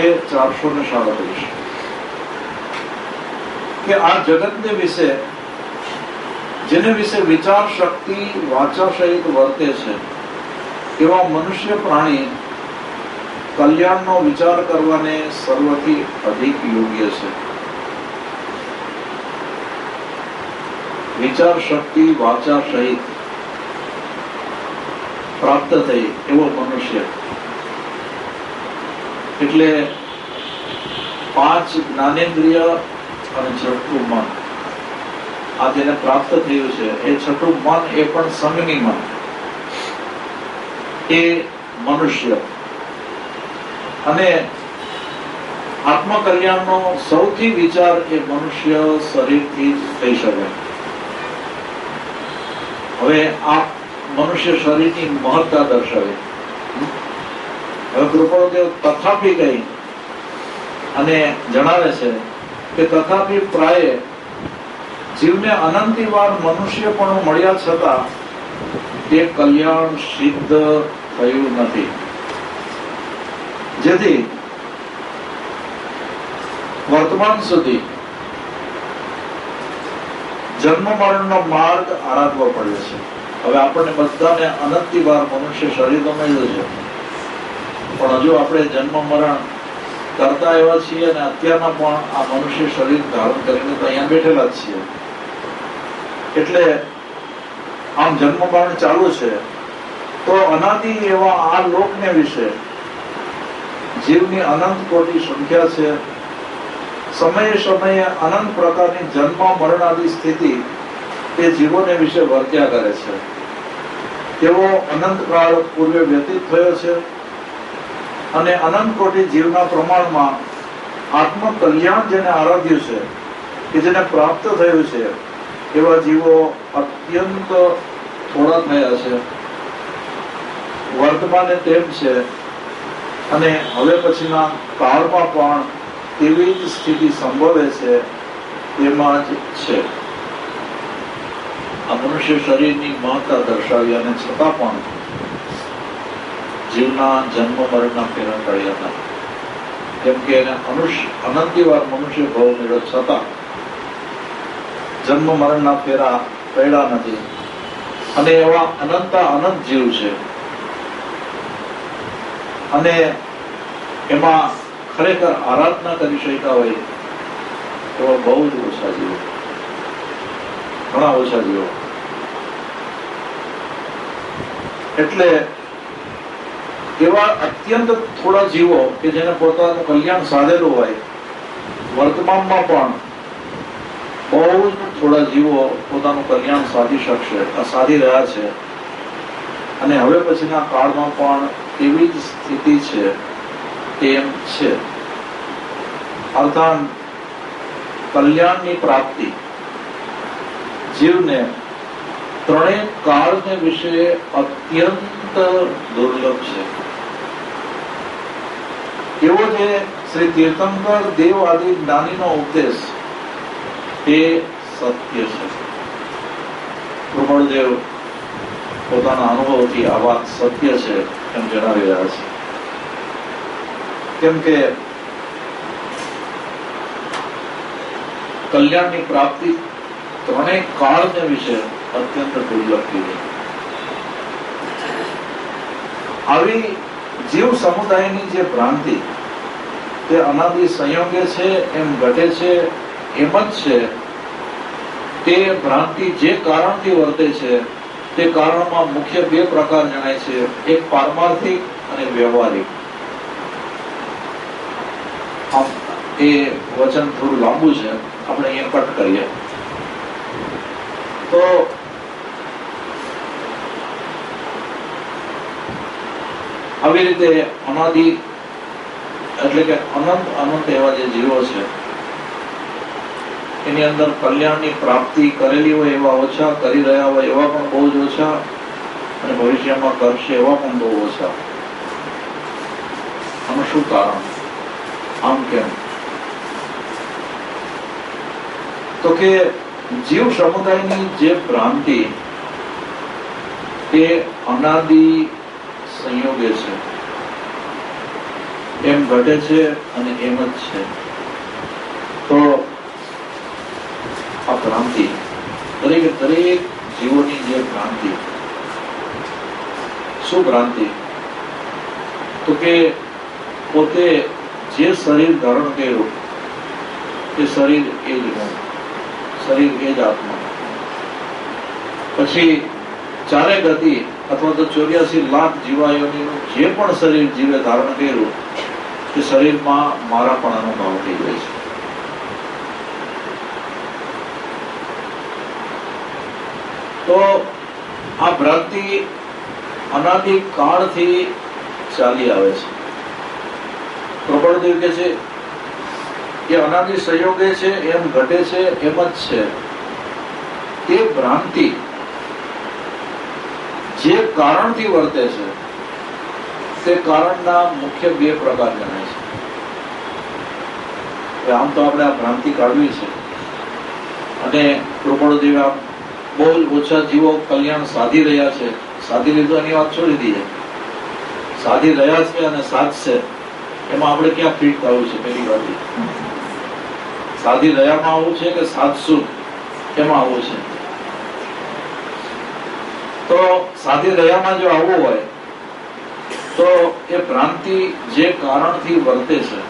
એ 437 કે આ જગતને વિશે જેને વિશે વિચાર શક્તિ વાચા સહિત વર્તે છે એવા મનુષ્ય પ્રાણી કલ્યાણનો વિચાર કરવાને સર્વથી અધિક યોગ્ય છે. વિચાર શક્તિ વાચા સહિત પ્રાપ્ત થઈ એવો મનુષ્ય એટલે 5 જ્ઞાનેન્દ્રિય અને 6ઠું મન, આ જેને પ્રાપ્ત થયું છે એ 6ઠું મન એ પણ સંગની મન, એ મનુષ્ય અને આત્મકલ્યાણનો સૌથી વિચાર એ મનુષ્ય શરીરથી જ થઈ શકે. હવે આ મનુષ્ય શરીરની મહત્તા દર્શાવે. હવે કૃપાળુદેવ તથાપી કહી અને જણાવે છે કે તથાપી પ્રાય જીવને અનંતી વાર મનુષ્ય પણ મળ્યા છતાં તે કલ્યાણ સિદ્ધ થયું નથી. જેથી વર્તમાન સુધી જન્મ મરણનો માર્ગ આરાધવો પડ્યો છે. હવે આપણને બધાને અનંતી વાર મનુષ્ય શરીર તો મળ્યું છે, પણ હજુ આપણે જન્મ મરણ કરતા એવા છીએ અને અત્યારના પણ આ મનુષ્ય શરીર ધારણ કરીને તો અહીંયા બેઠેલા જ છીએ. એટલે આમ જન્મ મરણ ચાલુ છે તો અનાદિ એવા આ લોકને વિશે જીવની અનંત કોટી સંખ્યા છે. સમયે સમયે અનંત પ્રકારની જન્મ મરણ આદિ સ્થિતિ તે જીવોને વિશે વર્ત્યા કરે છે. તેવો અનંત કાળ પૂર્વે વ્યતીત થયો છે અને અનંત કોટી જીવના પ્રમાણમાં આત્મ કલ્યાણ જેને આરાધ્યું છે કે જેને પ્રાપ્ત થયું છે એવા જીવો અત્યંત થોડા થયા છે. વર્તમાને તેમ છે અને હવે પછીના કાળમાં પણ તેવી જ સ્થિતિ સંભવે છે તેમાં જ છે. આ મનુષ્ય શરીરની મહત્તા દર્શાવી અને છતાં પણ જીવના જન્મ મરણના ફેરા ટળ્યા હતા. કેમ કે એને અનંતી વાર મનુષ્ય ભાવ મળ્યો છતાં જન્મ મરણના ફેરા ટળ્યા નથી. અને એવા અનંત જીવ છે અને એમાં ખરેખર આરાધના કરી શક્યા હોય એવા બહુ જ ઓછા જીવો, ઘણા ઓછા જીવો. એટલે એવા અત્યંત થોડા જીવો કે જેને પોતાનું કલ્યાણ સાધેલું હોય, વર્તમાનમાં પણ બહુ જ થોડા જીવો પોતાનું કલ્યાણ સાધી શકશે, સાધી રહ્યા છે. અને હવે પછીના કાળમાં પણ એવી જ સ્થિતિ છે તેમ છે. અર્થાત કલ્યાણની પ્રાપ્તિ જીવને ત્રણેય કાળને વિશે અત્યંત દુર્લભ છે. એવો જે શ્રી તીર્થંકર દેવ આદિ જ્ઞાનીનો ઉપદેશ એ સત્ય છે. કૃપાળુદેવ પોતાના અનુભવથી આ વાત સત્ય છે એમ જણાવી રહ્યા છે. કેમ કે કલ્યાણની પ્રાપ્તિ ત્રણેય કાળને વિશે અત્યંત દુર્લભ કીધી. આવી જીવ સમુદાયની જે ભ્રાંતિ તે અનાદિ સંયોગે છે એમ ઘટે છે એમ જ છે. તે ભ્રાંતિ જે કારણથી વર્તે છે તે કારણમાં મુખ્ય બે પ્રકાર જણાય છે, એક પારમાર્થિક અને વ્યવહારિક. આમ એ વચન થોડું લાંબુ છે, આપણે અહીંયા કટ કરીએ. તો આવી રીતે અનાદિ એટલે કે અનંત એવા જે જીવો છે એની અંદર કલ્યાણની પ્રાપ્તિ કરેલી હોય એવા ઓછા, કરી રહ્યા હોય એવા પણ બહુ જ ઓછા, અને ભવિષ્યમાં કરશે એવા પણ બહુ ઓછા. આનું શું કારણ? આમ કેમ? તો કે જીવ સમુદાયની જે ભ્રાંતિ એ અનાદિ સંયોગે છે, એમ ઘટે છે અને એમ જ છે. તો આ ભ્રાંતિ દરેક જીવોની જે ભ્રાંતિ, શું ભ્રાંતિ? તો કે પોતે જે શરીર ધારણ કર્યું તે શરીર એ જ હું, શરીર એ જ આત્મા. પછી ચારે ગતિ અથવા તો 84 લાખ જીવાયોનું જે પણ શરીર જીવે ધારણ કર્યું તે શરીરમાં મારા પણ અનુભવ થઈ જાય છે. તો આ ભ્રાંતિ અનાદિ કાળથી ચાલી આવે છે. પ્રબળદેવ કે છે કે અનાદિ સંયોગે છે એમ ઘટે છે એમ જ છે. તે ભ્રાંતિ જે કારણથી વર્તે છે તે કારણના મુખ્ય બે પ્રકાર જણાય છે. આમ તો આપણે આ ભ્રાંતિ કાઢવી છે અને પ્રબળદેવ આમ બહુ ઓછા જીવો કલ્યાણ સાધી રહ્યા છે. સાધી લીધું એની વાત છોડી દઈએ. સાધી રહ્યા છે અને સાધશે એમાં આપણે ક્યાં ફિટ થવું છે? પેલી વાત સાધી રહ્યામાં આવું છે કે સાધશું એમાં આવું છે. તો સાધી રહ્યામાં જો આવવું હોય તો એ ભ્રાંતિ જે કારણથી વર્તે છે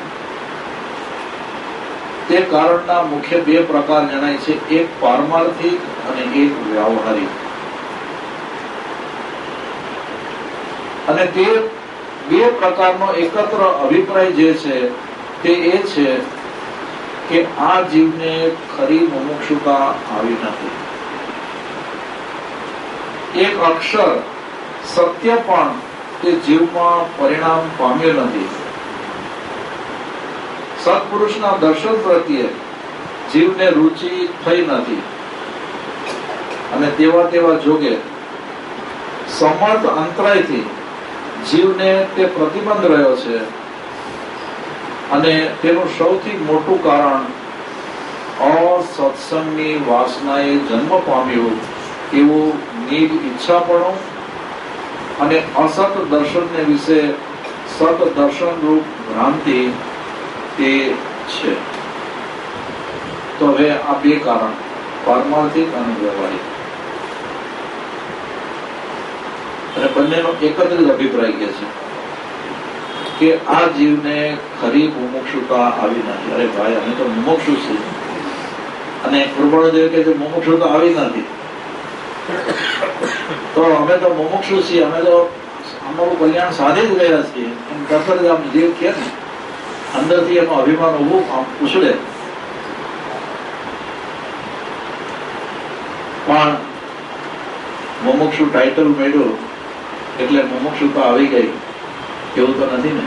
તે કારણના મુખ્ય બે પ્રકાર જણાય છે, એક પારમાર્થિક અને એક વ્યવહારિક. અને તે બે પ્રકારનો એકત્ર અભિપ્રાય જે છે તે એ છે કે આ જીવને ખરી મુમુક્ષુતા આવી નથી. એક અક્ષર સત્ય પણ તે જીવમાં પરિણામ પામ્યો નથી. સત્પુરુષના દર્શન પ્રત્યે જીવને રુચિ થઈ નથી અને તેવા જોગે સમર્થ અંતરાયથી જીવને તે પ્રતિબંધ રહ્યો છે. અને તેનું સૌથી મોટું કારણ અસત્સંગની વાસનાએ જન્મ પામ્યું એવું નીડ ઈચ્છાપણું અને અસત દર્શનને વિશે સત દર્શન રૂપ ભ્રાંતિ તે છે. તો હવે આ બે કારણ, પારમાર્થિક અને વ્યવહારિક, અને બંનેનો એકત્રિત અભિપ્રાય કે છે કે આ જીવને ખરી મુમુક્ષુતા આવી નથી. અરે ભાઈ, અમે તો મુમુક્ષુ છીએ. અને પ્રબળદેવ કે છે મુમુક્ષુતા આવી નથી તો અમે તો મુમુક્ષુ છીએ, અમે તો અમારું કલ્યાણ સાધી જ રહ્યા છીએ એમ તરત જ આમ જીવ કે ને અંદરથી એનો અભિમાન ઉભું આમ ઉછળે. પણ મુમુક્ષુ ટાઇટલ મળ્યું એટલે મુમુક્ષુતા આવી ગઈ એવું તો નથી ને.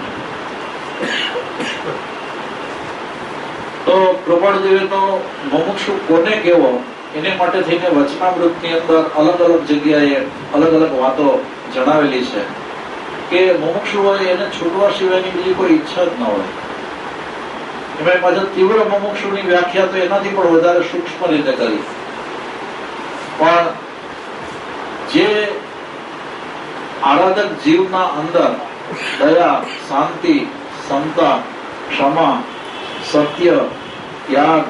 તો પ્રબળદેવે તો મુમુક્ષુ કોને કેવો એને માટે થઈને વચનામૃતની અંદર અલગ અલગ જગ્યાએ અલગ અલગ વાતો જણાવેલી છે કે મુમુક્ષુ હોય એને છૂટવા સિવાયની બીજી કોઈ ઈચ્છા જ ન હોય. એમાં પાછળ તીવ્ર મુમુક્ષુની વ્યાખ્યા તો એનાથી પણ વધારે સૂક્ષ્મ રીતે કરી. પણ જે આરાધક જીવના અંદર દયા, શાંતિ, સમતા, ક્ષમા, સત્ય, ત્યાગ,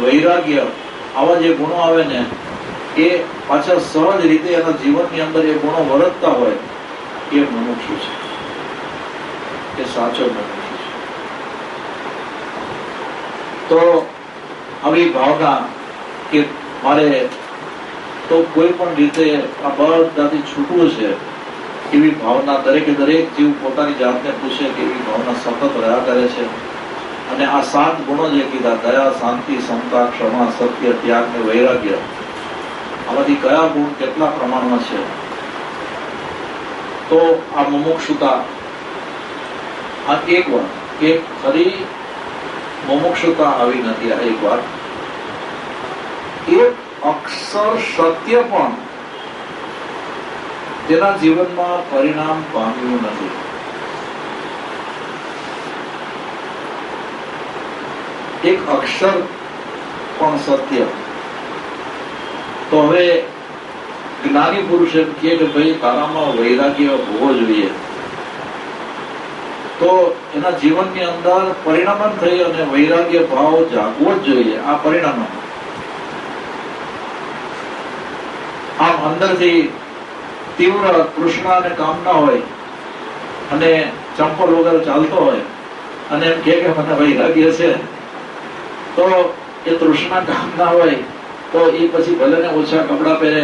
વૈરાગ્ય આવા જે ગુણો આવે ને એ પાછા સહજ રીતે એના જીવનની અંદર એ ગુણો વર્તતા હોય, એ મુમુક્ષુ છે, એ સાચો મુમુક્ષુ છે. તો આવી ભાવના કે મારે તો કોઈ પણ રીતે આ બધાથી છૂટવું છે, એવી ભાવના દરેક જીવ પોતાની જાતને પૂછે કે એવી ભાવના સતત રહ્યા કરે છે. અને આ 7 ગુણો જે કીધા, દયા, શાંતિ, સમતા, ક્ષમા, સત્ય, ત્યાગ ને વૈરાગ્ય, આમાંથી કયા ગુણ કેટલા પ્રમાણમાં છે? તો આ મુમુક્ષુતા, આ એક વાત, કે ખરી મુમુક્ષુતા આવી નથી. આ એક વાત, એક અક્ષર સત્ય પણ તેના જીવનમાં પરિણામ પામ્યું નથી. એક અક્ષર પણ સત્ય. તો હવે જ્ઞાની પુરુષ એમ કહે કે ભાઈ તારામાં વૈરાગ્ય હોવો જોઈએ, તો એના જીવનની અંદર પરિણામન થઈ અને વૈરાગ્ય ભાવ જાગવો જ જોઈએ. આ પરિણામ આમ અંદરથી તીવ્ર તૃષ્ણા અને કામના હોય અને ચંપલ વગર ચાલતો હોય અને એમ કે મને વૈરાગ્ય છે, તો એ તૃષ્ણા કામના હોય તો એ પછી ભલે ને ઓછા કપડા પહેરે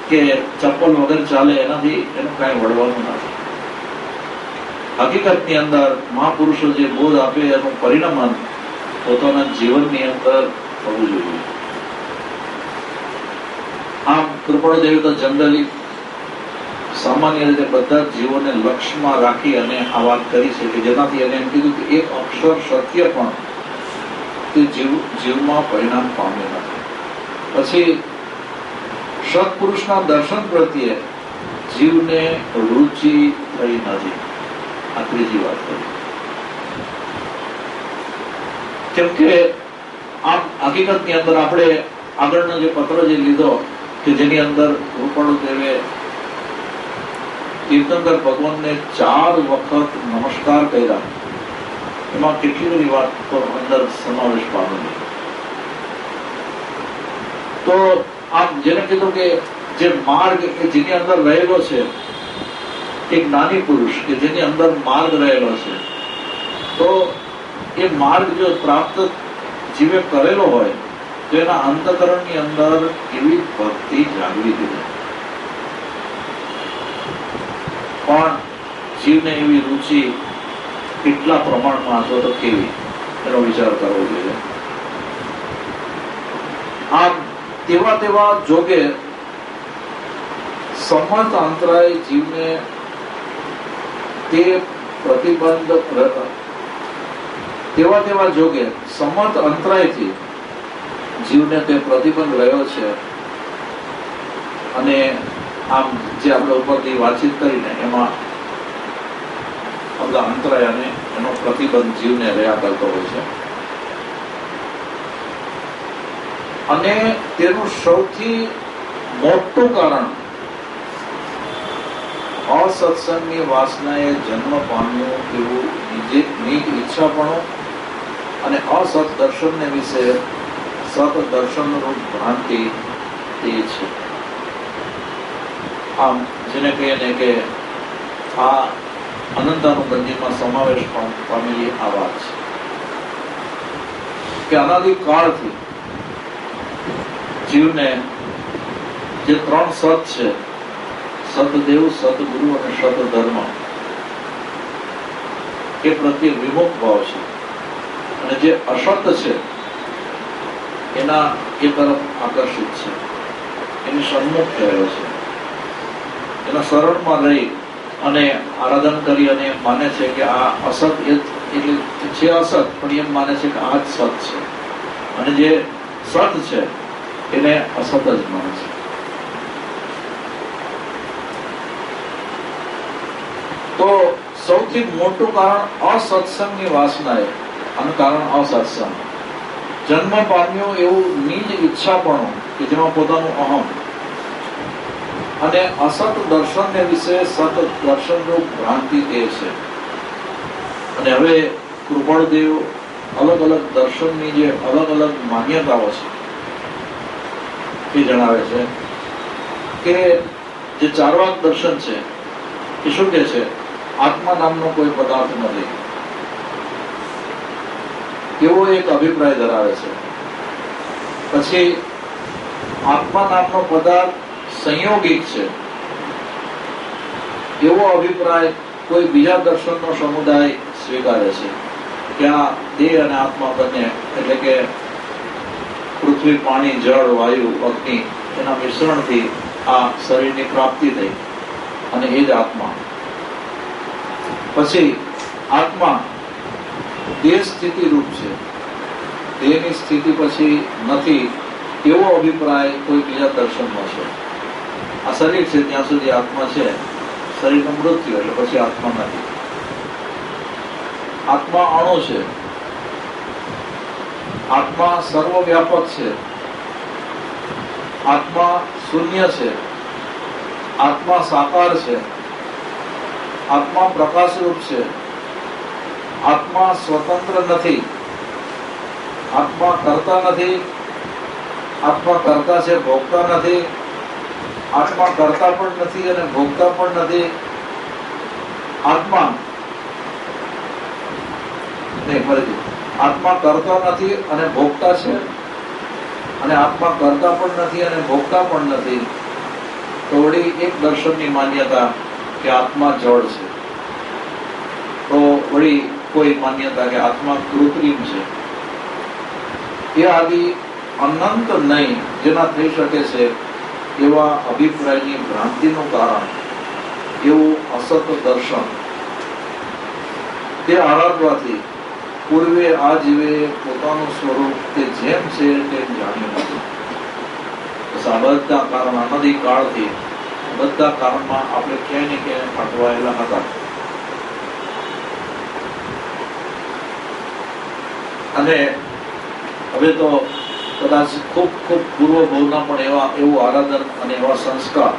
કે ચપ્પલ વગર ચાલે, એનાથી એનું કઈ વળવાનું નથી. હકીકતની અંદર મહાપુરુષો જે બોધ આપે એનું પરિણામ પોતાના જીવનની અંદર થવું જોઈએ. આમ કૃપાળુદેવે તો જનરલી સામાન્ય રીતે બધા જ જીવોને લક્ષ્યમાં રાખી અને આ વાત કરી છે કે જેનાથી એને એમ કીધું કે એક અક્ષર સત્ય પણ તે જીવમાં પરિણામ પામ્યું નથી. પછી સત્પુરુષના દર્શન પ્રત્યે જીવને રુચિ થઈ નથી. આ ત્રીજી વાત કરી. કેમ કે આમ હકીકતની અંદર આપણે આગળનો જે પત્ર જે લીધો કે જેની અંદર કૃપાળુદેવે તીર્થંકર ભગવાનને 4 વખત નમસ્કાર કર્યા, એમાં કેટલી બધી વાત તો અંદર સમાવેશ પામેલી. તો આમ જેને કીધું કે જે માર્ગ જેની અંદર રહેલો છે, એક જ્ઞાની પુરુષ કે જેની અંદર માર્ગ રહેલો છે, તો એ માર્ગ જો પ્રાપ્ત જીવે કરેલો હોય તો એના અંતઃકરણની અંદર એવી ભક્તિ જાગવી જોઈએ. પણ જીવને એવી રુચિ કેટલા પ્રમાણમાં હતો તો કેવી, એનો વિચાર કરવો જોઈએ. આમ તેવા જોગે સમર્થ અંતરાય જીવને તે પ્રતિબંધ, તેવા જોગે સમર્થ અંતરાયથી જીવને તે પ્રતિબંધ રહ્યો છે. અને આમ જે આપણે ઉપરથી વાતચીત કરીને એમાં બધા અંતરાય અને એનો પ્રતિબંધ જીવને રહ્યા કરતો હોય છે. અને તેનું સૌથી મોટું કારણ અસત્સંગની વાસનાએ જન્મ પામ્યું તેવું નિજ ઈચ્છાપણું અને અસત દર્શનને વિશે સત દર્શનરૂપ ભ્રાંતિ એ છે. આમ જેને કહીએ ને કે આ અનંતાનુબંધીમાં સમાવેશ પામેલી આ વાત છે કે અનાદિકાળથી જીવને જે 3 સત છે, સતદેવ, સતગુરુ અને સતધર્મ, એ પ્રત્યે વિમુખ ભાવ છે. અને જે અસત છે એના એ તરફ આકર્ષિત છે, એની સન્મુખ થયેલો છે. એના શરણમાં રહી અને આરાધન કરી અને માને છે કે આ અસત એટલે છે અસત, પણ એમ માને છે કે આ જ સત છે, અને જે સત છે એને અસત જ માને છે. તો સૌથી મોટું કારણ અસત્સંગની વાસનાએ, આનું કારણ અસત્સંગ જન્મ પામ્યો એવું નિજ ઈચ્છાપણું કે જેમાં પોતાનું અહમ અને અસત દર્શનને વિશે સત દર્શનરૂપ ભ્રાંતિ એ છે. અને હવે કૃપાળુદેવ અલગ અલગ દર્શનની જે અલગ અલગ માન્યતાઓ છે એ જણાવે છે. કે જે ચાર્વાક દર્શન છે એ શું કે છે? આત્મા નામનો કોઈ પદાર્થ નથી, એવો એક અભિપ્રાય ધરાવે છે. પછી આત્મા નામનો પદાર્થ સંયોગિક છે એવો અભિપ્રાય કોઈ બીજા દર્શનનો સમુદાય સ્વીકારે છે કે આ દેહ અને આત્મા બંને, એટલે કે પૃથ્વી, પાણી, જળ, વાયુ, અગ્નિ એના મિશ્રણથી આ શરીરની પ્રાપ્તિ થઈ અને એ જ આત્મા. પછી આત્મા દેહ સ્થિતિ રૂપ છે, દેહની સ્થિતિ પછી નથી એવો અભિપ્રાય કોઈ બીજા દર્શનમાં છે. આ શરીર છે ત્યાં સુધી આત્મા છે, શરીરનું મૃત્યુ એટલે પછી આત્મા નથી. આત્મા અણુ છે, આત્મા સર્વવ્યાપક છે, આત્મા શૂન્ય છે, આત્મા સાકાર છે, આત્મા પ્રકાશરૂપ છે, આત્મા સ્વતંત્ર નથી, આત્મા કરતા નથી, આત્મા કરતા છે ભોગતા નથી, આત્મા કરતા પણ નથી અને ભોગતા પણ નથી. આત્મા આત્મા કરતા નથી અને ભોગતા છે, અને આત્મા કરતા પણ નથી અને ભોગતા પણ નથી. તો વળી એક દર્શનની માન્યતા કે આત્મા જળ છે, તો વળી કોઈ માન્યતા કે આત્મા કૃત્રિમ છે. એ આદિ અનંત નહીં જેના થઈ શકે છે એવા અભિપ્રાયની ભ્રાંતિનું કારણ એવું અસત દર્શન. તે આરાધવાથી પૂર્વે આ જીવે પોતાનું સ્વરૂપ તે જેમ છે તેમ જાણ્યું નથી. આ બધા કારણ અનાદિકાળથી બધા કારણમાં આપણે ક્યાંય ને ક્યાંય અટવાયેલા હતા. અને હવે તો કદાચ ખૂબ ખૂબ પૂર્વ ભવના પણ એવું આરાધન અને એવા સંસ્કાર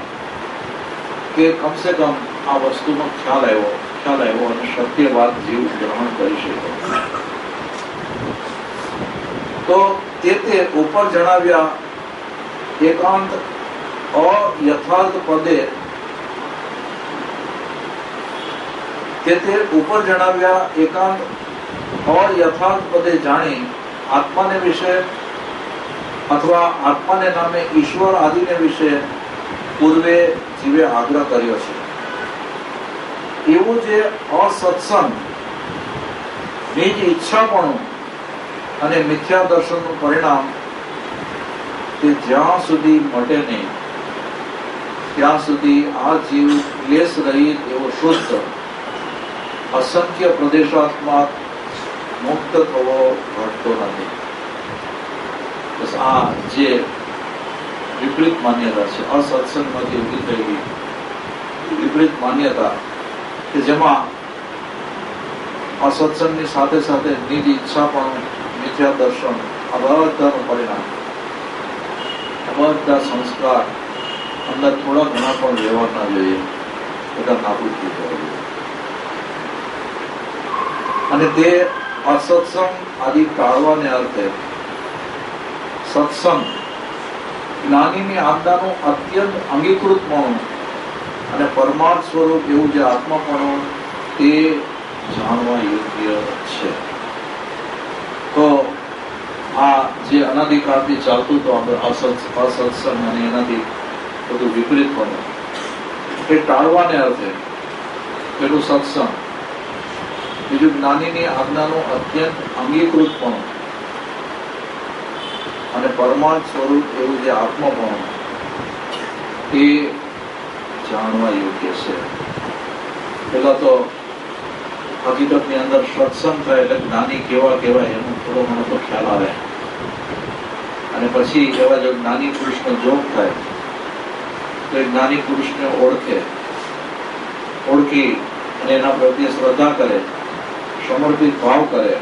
કે કમસે કમ આ વસ્તુનો ખ્યાલ આવ્યો અને સત્ય વાત જીવ ગ્રહણ કરી શકે. તો તે ઉપર જણાવ્યા એકાંત અયથાર્થ પદે તે ઉપર જણાવ્યા એકાંત અયથાર્થ પદે જાણી આત્માને વિશે અથવા આત્માને નામે ઈશ્વર આદિને વિશે પૂર્વે જીવે આગ્રહ કર્યો છે. એવું જે અસત્સંગ, નિજ ઈચ્છાપણું અને મિથ્યા દર્શનનું પરિણામ તે જ્યાં સુધી મટે નહીં ત્યાં સુધી આ જીવ ક્લેશ રહિત એવો શુદ્ધ અસંખ્ય પ્રદેશાત્મા મુક્ત થવો ઘટતો નથી. બસ આ જે વિપરીત માન્યતા છે, અસત્સંગમાંથી ઉભી થયેલી વિપરીત માન્યતા કે જેમાં અસત્સંગની સાથે સાથે નિજ ઈચ્છા પણ મિથ્યા દર્શન આ બધાનું પરિણામ, બધા સંસ્કાર અંદર થોડા ઘણા પણ વ્યવહાર ના જોઈએ, બધા નાબૂદ થઈ જવા જોઈએ. અને તે અસત્સંગ આદિ ટાળવાને અર્થે સત્સંગ જ્ઞાનીની આજ્ઞાનું અત્યંત અંગીકૃતપણું અને પરમાર્થ સ્વરૂપ એવું જે આત્માપણું તે જાણવા યોગ્ય છે. તો આ જે અનાદિકાળથી ચાલતું હતું અસત્સંગ અને એનાથી બધું વિપરીત પણ એ ટાળવાને અર્થે પેલું સત્સંગ, બીજું જ્ઞાનીની આજ્ઞાનું અત્યંત અંગીકૃતપણું અને પરમાર્થ સ્વરૂપ એવું જે આત્માપણું એ જાણવા યોગ્ય છે. પેલા તો હકીકતની અંદર સત્સંગ થાય એટલે જ્ઞાની કેવા કહેવાય એનો થોડો ઘણો તો ખ્યાલ આવે, અને પછી એવા જો જ્ઞાની પુરુષનો જોગ થાય તો એ જ્ઞાની પુરુષને ઓળખી અને એના પ્રત્યે શ્રદ્ધા કરે, સમર્પિત ભાવ કરે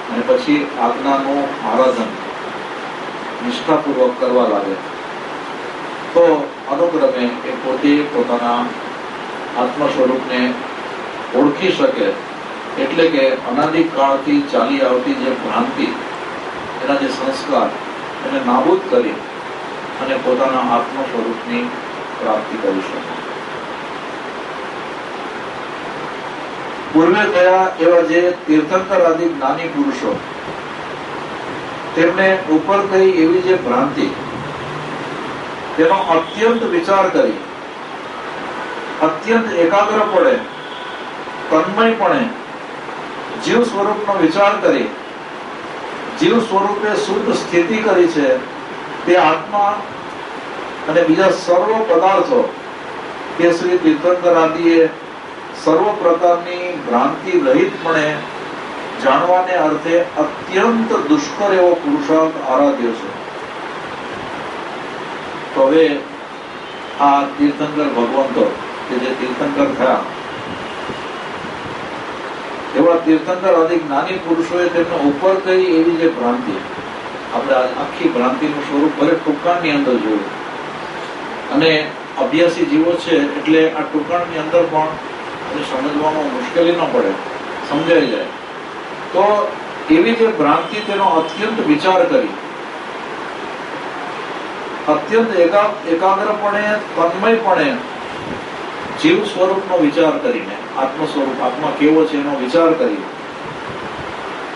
અને પછી આજ્ઞાનું આરાધન નિષ્ઠાપૂર્વક કરવા લાગે તો અનુક્રમે એ પોતે પોતાના આત્મ સ્વરૂપને ઓળખી શકે. એટલે કે અનાદિકાળથી ચાલી આવતી જે ભ્રાંતિ, એના જે સંસ્કાર એને નાબૂદ કરી અને પોતાના આત્મ સ્વરૂપની પ્રાપ્તિ કરી શકે. પૂર્વે ગયા એવા જે તીર્થંકર આદિ જ્ઞાની પુરુષો, તેમને ઉપર કઈ એવી જે ભ્રાંતિ, તેનો અત્યંત વિચાર કરી, અત્યંત એકાગ્રપણે, તન્મયપણે જીવ સ્વરૂપનો વિચાર કરી, જીવ સ્વરૂપે શુદ્ધ સ્થિતિ કરી છે, તે આત્મા અને બીજા સર્વ પદાર્થો તે શ્રી તીર્થંકર આદિએ સર્વ પ્રકારની ભ્રાંતિ રહિતપણે જાણવાને અર્થે અત્યંત દુષ્કર એવો પુરુષાર્થ આરાધ્યો છે. તો હવે આ તીર્થંકર ભગવંતો કે જે તીર્થંકર થયા, એવા તીર્થંકર આદિ જ્ઞાની પુરુષોએ તેમને ઉપર કઈ એવી જે ભ્રાંતિ, આપણે આખી ભ્રાંતિનું સ્વરૂપ ભલે ટૂંકાણની અંદર જોયું, અને અભ્યાસી જીવો છે એટલે આ ટૂંકાણની અંદર પણ સમજવામાં મુશ્કેલી ન પડે, સમજાઈ જાય. તો એવી જે ભ્રાંતિ, તેનો અત્યંત વિચાર કરી, અત્યંત એકાગ્રપણે, તન્મયપણે જીવ સ્વરૂપનો વિચાર કરીને, આત્મ સ્વરૂપ, આત્મા કેવો છે એનો વિચાર કરી,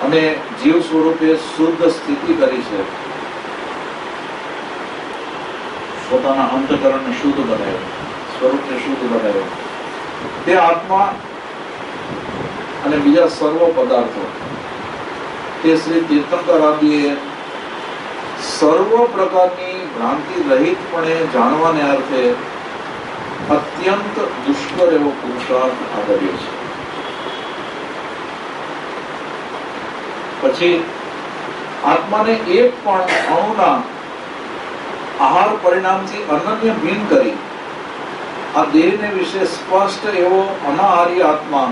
અને જીવ સ્વરૂપે શુદ્ધ સ્થિતિ કરી છે, પોતાના અંતકરણને શુદ્ધ બનાવ્યો, સ્વરૂપને શુદ્ધ બનાવ્યો. તે આત્મા અને બીજા સર્વ પદાર્થો તે શ્રી તીર્થંકર આદિએ સર્વ પ્રકારની ભ્રાંતિ રહિતપણે જાણવાને અર્થે અત્યંત દુષ્કર એવો પુરુષાર્થ આદર્યો છે. પછી આત્માને એક પણ અણુના આહાર પરિણામથી અનન્ય ભિન્ન કરી આ દેહને વિશે સ્પષ્ટ એવો અનાહારી આત્મા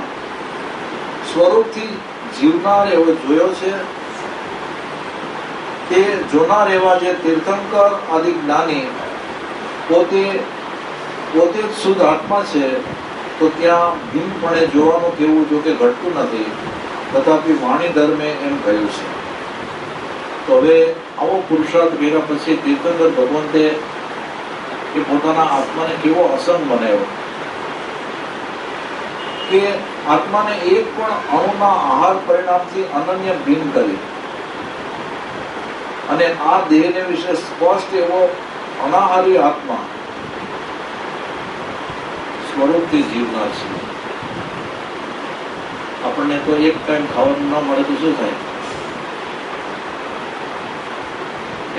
સ્વરૂપથી જીવનાર એવો જોયો છે. તે જોનાર એવા જે તીર્થંકર આદિ જ્ઞાની પોતે જ શુદ્ધ આત્મા છે, તો ત્યાં ભિન્નપણે જોવાનું કેવું, જો કે ઘટતું નથી, તથાપી વાણી ધર્મે એમ કહ્યું છે. તો હવે આવો પુરુષાર્થ કર્યા પછી તીર્થંકર ભગવંતે એ પોતાના આત્માને કેવો અસંગ બનાવ્યો કે આત્માને એક પણ અણુના આહાર પરિણામથી અનન્ય ભિન્ન કરી, અને આ દેહને વિશે સ્પષ્ટ એવો અનાહારી આત્મા સ્વરૂપથી જીવનાર છે. આપણને તો એક ટાઈમ ખાવાનું ન મળે તો શું થાય?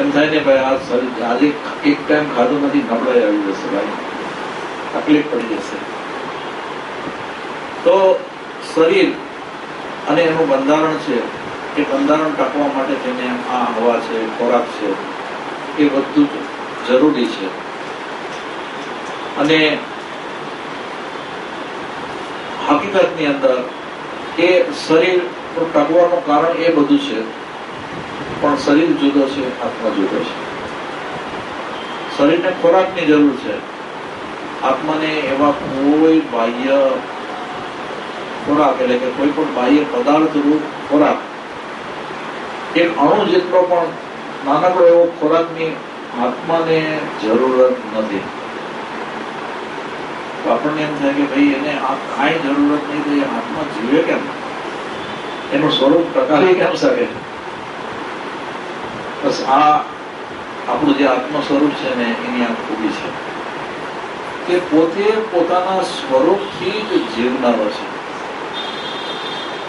એમ થાય ને ભાઈ આ શરીર આજે એક ટાઈમ ખાધું નથી, નબળાઈ આવી જશે, ભાઈ તકલીફ પડી જશે. તો શરીર અને એનું બંધારણ છે, એ બંધારણ ટાંકવા માટે તેને આ હવા છે, ખોરાક છે, એ બધું જરૂરી છે. અને હકીકતની અંદર એ શરીર ટકવાનું કારણ એ બધું છે, પણ શરીર જુદો છે, આત્મા જુદો છે. શરીરને ખોરાકની જરૂર છે, આત્માને એવા કોઈ બાહ્ય ખોરાક એટલે કે કોઈ પણ બાહ્ય પદાર્થ રૂપ ખોરાક, એક અણુ જેટલો પણ નાનકડો એવો ખોરાકની આત્માને જરૂરત નથી. તો આપણને એમ થાય કે ભાઈ એને આ કાંઈ જરૂરત નહીં, તો એ આત્મા જીવે કેમ, એનું સ્વરૂપ ટકાવી કેમ શકે? બસ આ આપણું જે આત્મ સ્વરૂપ છે ને, એની આ ખૂબી છે કે પોતે પોતાના સ્વરૂપથી જ જીવનારો છે,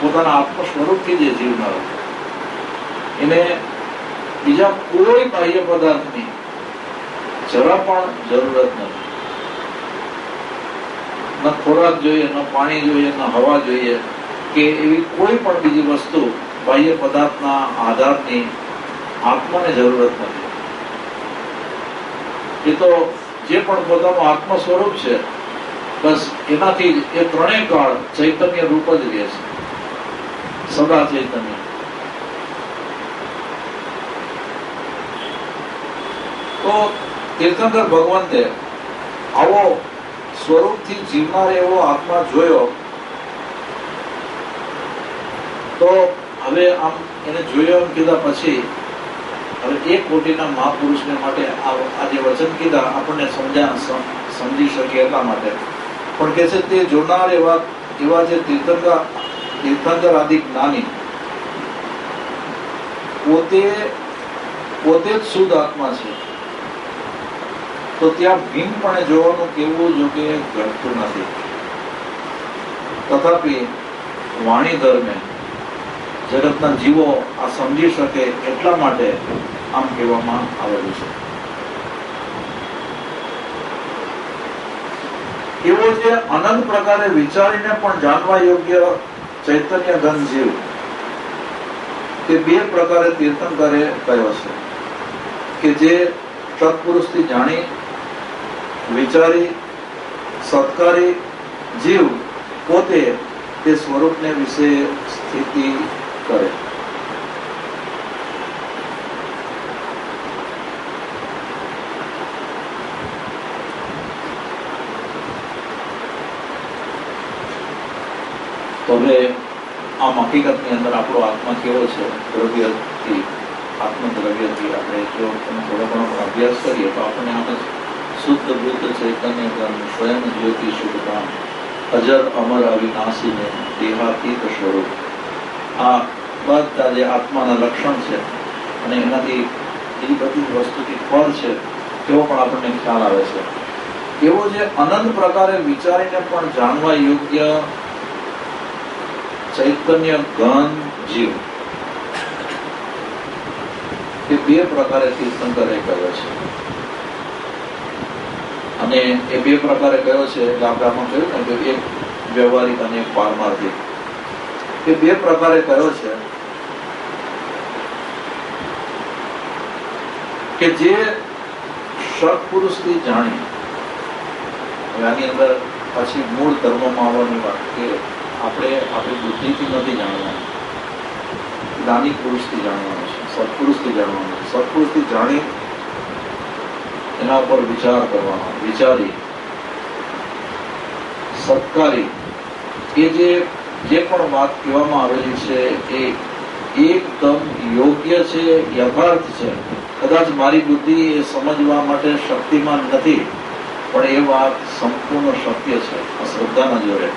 પોતાના આત્મ સ્વરૂપથી જે જીવનારો, એને બીજા કોઈ બાહ્ય પદાર્થની જરા પણ જરૂરત નથી. ન ખોરાક જોઈએ, ન પાણી જોઈએ, ન હવા જોઈએ, કે એવી કોઈ પણ બીજી વસ્તુ બાહ્ય પદાર્થના આધારની આત્માને જરૂરત નથી. એ તો જે પણ પોતાનું આત્મ સ્વરૂપ છે, બસ એનાથી એ ત્રણેય કાળ ચૈતન્ય રૂપ જ રહે છે, સદા ચૈતન્ય. તો તીર્થંકર ભગવંતે આવો સ્વરૂપથી જીવનાર એવો આત્મા જોયો. તો હવે આમ એને જોયો એમ કીધા પછી હવે એક કોટીના મહાપુરુષને માટે આ જે વચન કીધા આપણને સમજી શકીએ એટલા માટે. પણ કે છે તે જોનાર એવા જે તીર્થંકર આદિ જ્ઞાની પોતે જ શુદ્ધ આત્મા છે, તો ત્યાં ભિન્નપણે જોવાનું કેવું જો કે ઘટતું નથી. તથાપિ વાણી ધર્મે જગતના જીવો આ સમજી શકે એટલા માટે આમ કહેવામાં આવેલું છે. એવો જે અનંત પ્રકારે વિચારીને પણ જાણવા યોગ્ય ચૈતન્ય ઘન જીવ તે બે પ્રકારે તીર્થંકરે કહ્યો છે કે જે સત્પુરુષથી જાણી વિચારી સત્કારી જીવ પોતે તે સ્વરૂપને વિશે સ્થિતિ કરે. તો હવે આમ હકીકતની અંદર આપણો આત્મા કેવો છે, દ્રવ્યથી આત્મદ્રવ્યથી આપણે જો થોડો ઘણો અભ્યાસ કરીએ તો આપણને આમ શુદ્ધ બુદ્ધ ચૈતન્ય જ્ઞાન સ્વયં જ્યોતિ શુદ્ધાન અજર અમર અવિનાશીને દેહાતીત સ્વરૂપ, આ બધા જે આત્માના લક્ષણ છે અને એનાથી એ બધી વસ્તુથી પર છે તેવો પણ આપણને ખ્યાલ આવે છે. એવો જે અનંત પ્રકારે વિચારીને પણ જાણવા યોગ્ય ચૈતન્ય ઘન જીવ એ બે પ્રકારે તીર્થંકરે કહ્યો છે. અને એ બે પ્રકારે કયો છે એટલે આપણે આમાં કહ્યું ને કે એક વ્યવહારિક અને એક પારમાર્થિક. એ બે પ્રકારે કયો છે કે જે સત્પુરુષથી જાણી, હવે આની અંદર પછી મૂળ ધર્મમાં આવવાની વાત કે આપણે આપણી બુદ્ધિથી નથી જાણવાનું, જ્ઞાની પુરુષથી જાણવાનું છે, સત્પુરુષથી જાણવાનું છે. સત્પુરુષથી જાણી એના ઉપર વિચાર કરવાનો, વિચારી સત્કારી એ જે પણ વાત કહેવામાં આવેલી છે એ એકદમ યોગ્ય છે, યથાર્થ છે. કદાચ મારી બુદ્ધિ એ સમજવા માટે શક્તિમાન નથી, પણ એ વાત સંપૂર્ણ શક્ય છે. આ શ્રદ્ધાના જોડે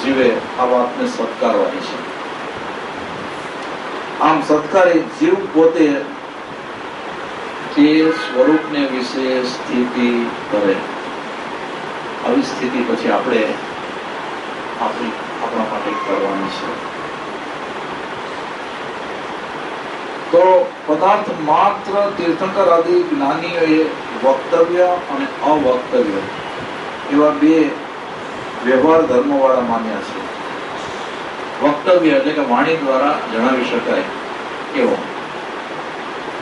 જીવે આ વાતને સત્કારવાની છે. આમ સત્કારી જીવ પોતે તે સ્વરૂપને વિશે સ્થિતિ કરે. આવી સ્થિતિ પછી આપણે આપણા માટે કરવાની છે. તો પદાર્થ માત્ર તીર્થંકર આદિ જ્ઞાનીઓએ વક્તવ્ય અને અવક્તવ્ય એવા બે વ્યવહાર ધર્મ વાળા માન્યા છે. વક્તવ્ય એટલે કે વાણી દ્વારા જણાવી શકાય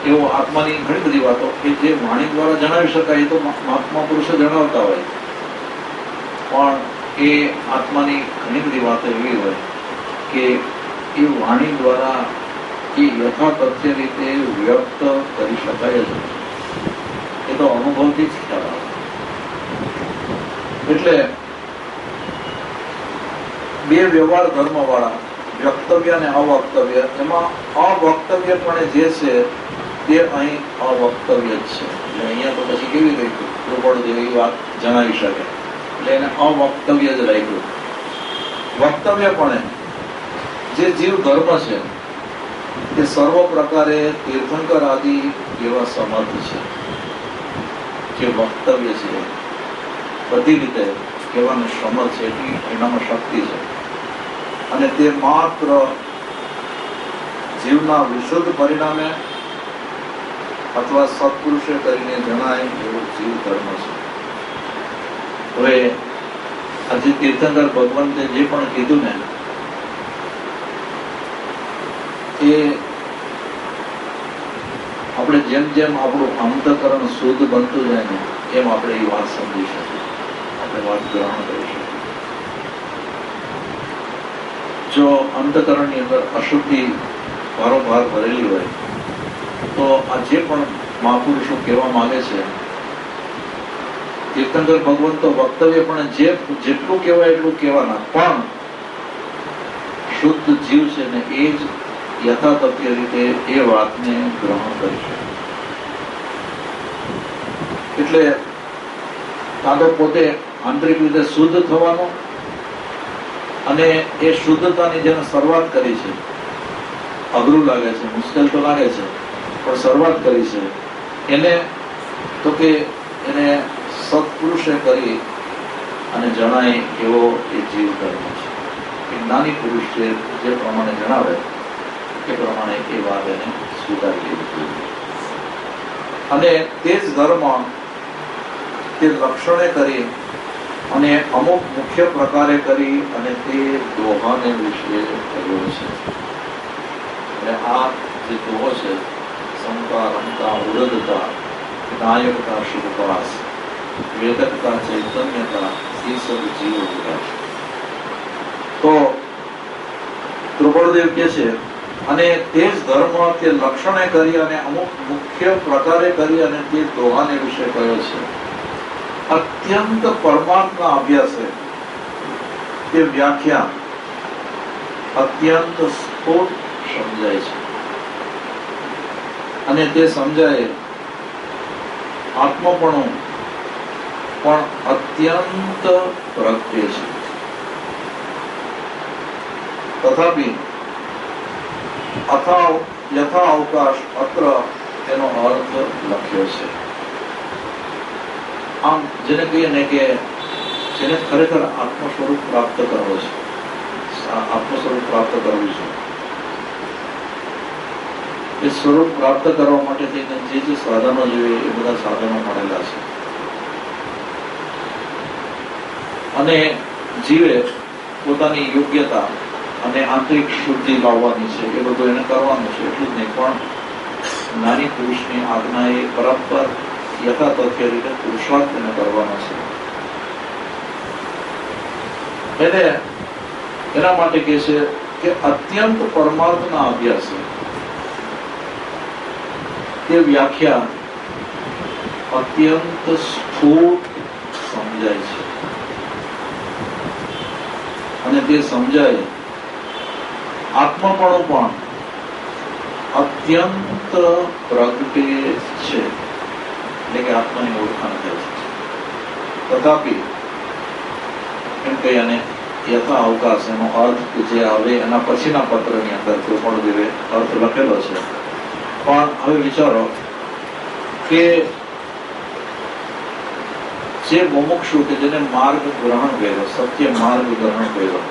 એવો આત્માની ઘણી બધી વાતો કે જે વાણી દ્વારા જણાવી શકાય એ તો મહાત્મા પુરુષો જણાવતા હોય, પણ એ આત્માની ઘણી બધી વાતો એવી હોય કે એ વાણી દ્વારા એ યથાતથ્ય રીતે વ્યક્ત કરી શકાય જ. એ તો અનુભવથી જ ખ્યાલ આવે. એટલે બે વ્યવહાર ધર્મ વાળા વક્તવ્ય અને અવક્તવ્ય, એમાં અવક્તવ્ય પણ જે છે તે અહીં અવક્તવ્ય જ છે. એટલે અહીંયા તો પછી કેવી રીતે રૂપડ જેવી વાત જણાવી શકે એટલે એને અવક્તવ્ય જ રાખ્યું. વક્તવ્ય પણ જે જીવ ધર્મ છે તે સર્વ પ્રકારે તીર્થંકર આદિ એવા સમર્થ છે. જે વક્તવ્ય છે બધી રીતે કહેવાનું સમર્થ છે, એટલી એનામાં શક્તિ છે. અને તે માત્ર જીવના વિશુદ્ધ પરિણામે અથવા સત્પુરુષે કરીને જણાય એવો જીવ ધર્મ છે. હવે આજે તીર્થંકર ભગવંતે જે પણ કીધું ને એ આપણે જેમ જેમ આપણું અંતઃકરણ શુદ્ધ બનતું જાય ને એમ આપણે એ વાત સમજી શકીએ, આપણે વાત ગ્રહણ કરી શકીએ. જો અંતઃકરણની અંદર અશુદ્ધિ વારંવાર ભરેલી હોય તો આ જે પણ મહાપુરુષો કહેવા માંગે છે, તીર્થંકર ભગવંત તો વક્તવ્ય પણ જેટલું કહેવાય એટલું કહેવાના, પણ શુદ્ધ જીવ છે ને એ જ યથાતથ્ય રીતે એ વાતને ગ્રહણ કરી શકે. એટલે કાં તો પોતે આંતરિક રીતે શુદ્ધ થવાનો, અને એ શુદ્ધતાની જેને શરૂઆત કરી છે, અઘરું લાગે છે, મુશ્કેલ તો લાગે છે, પણ શરૂઆત કરી છે, એને તો કે એને સત્પુરુષે કરી અને જણાય એવો એ જીવ ધર્મ છે. એક જ્ઞાની પુરુષ જે પ્રમાણે જણાવે એ પ્રમાણે એ વાત એને સ્વીકારી લેવી જોઈએ. અને તે જ ધર્મ તે લક્ષણે કરી અને અમુક મુખ્ય પ્રકારે કરી અને તે દોહાને વિશે કર્યો છે. અને આ જે દોહો છે, સમતા, રમતા, વૃદ્ધતા, નાયકતા, શુભપાસ, વેદકતા, ચૈતન્યતા, એ સબ જીવો બધા છે. તો દ્રૌપદદેવ કે છે, અને તે જ ધર્મ તે લક્ષણે કરી અને અમુક મુખ્ય પ્રકારે કરી અને તે દોહાને વિશે કહ્યો છે. અત્યંત પરમાર્થના અભ્યાસે તે વ્યાખ્યા અત્યંત સ્ફોટ સમજાય છે. અને તે સમજાય આત્મપણું પણ અત્યંત પ્રગટે છે. તથાપિ યથા અવકાશ અત્ર તેનો અર્થ લખ્યો છે. આમ જેને કહીએ ને કે જેને ખરેખર આત્મ સ્વરૂપ પ્રાપ્ત કરવો છે, આત્મ સ્વરૂપ પ્રાપ્ત કરવું છે, એ સ્વરૂપ પ્રાપ્ત કરવા માટે થઈને જે સાધનો જોઈએ એ બધા સાધનો મળેલા છે. અને જીવે પોતાની યોગ્યતા અને આંતરિક શુદ્ધિ લાવવાની છે, એ બધું એને કરવાનું છે. એટલું જ નહીં, પણ નાની પુરુષની આજ્ઞા એ બરાબર યથાતથ્ય રીતે પુરુષાર્થ એને કરવાનો છે. એને એના માટે કહે છે કે અત્યંત પરમાર્થના અભ્યાસે તે વ્યાખ્યા અત્યંત સ્ફૂટ સમજાય છે. અને તે સમજાય આત્મપણું પણ અત્યંત પ્રગટે છે, એટલે કે આત્માની ઓળખાણ થાય છે. તથાપિ એમ કહી અને યથા અવકાશ એનો અર્થ જે હવે એના પછીના પત્રની અંદર દ્રૌપદદેવે અર્થ લખેલો છે. પણ હવે વિચારો કે જે મુમુક્ષુ કે જેને માર્ગ ગ્રહણ કર્યો, સત્ય માર્ગ ગ્રહણ કર્યો,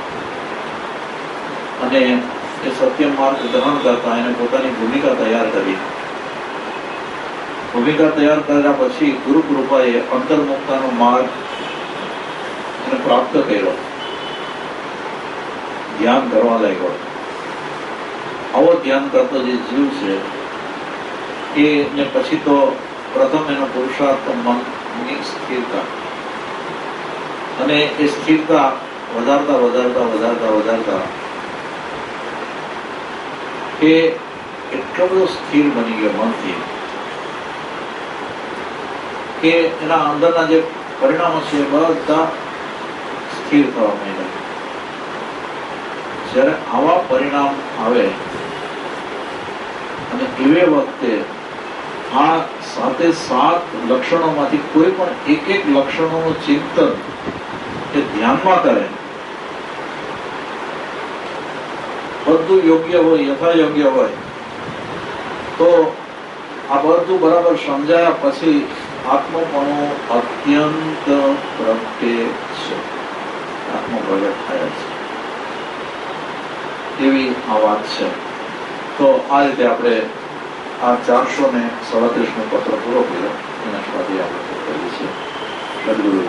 અને એ સત્ય માર્ગ ગ્રહણ કરતા એને પોતાની ભૂમિકા તૈયાર કરી. ભૂમિકા તૈયાર કર્યા પછી ગુરુ કૃપાએ અંતર્મુક્તાનો માર્ગ એને પ્રાપ્ત કર્યો, ધ્યાન કરવા લાગ્યો. આવો ધ્યાન કરતો જે જીવ છે એને પછી તો પ્રથમ એનો પુરુષાર્થ મનની સ્થિરતા, અને એ સ્થિરતા વધારતા વધારતા વધારતા વધારતા એ એટલો બધો સ્થિર બની ગયો મનથી કે એના અંદરના જે પરિણામો છે બધા સ્થિર થવા માંડ્યા. જ્યારે આવા પરિણામ આવે અને એવે વખતે આ સાતે સાત લક્ષણોમાંથી કોઈ પણ એક એક લક્ષણોનું ચિંતન એ ધ્યાનમાં કરે, બધું યોગ્ય હોય, યથાયોગ્ય હોય, તો આ બધું બરાબર સમજાયા પછી આત્મપણું અત્યંત પ્રગટે છે, આત્મ પ્રગટ થાય છે. એવી આ વાત છે. તો આ રીતે આપણે આ 437મો પત્ર પૂરો કર્યો. એના સ્વાધ્યાય આપણે કરીએ છીએ. સદગુરુ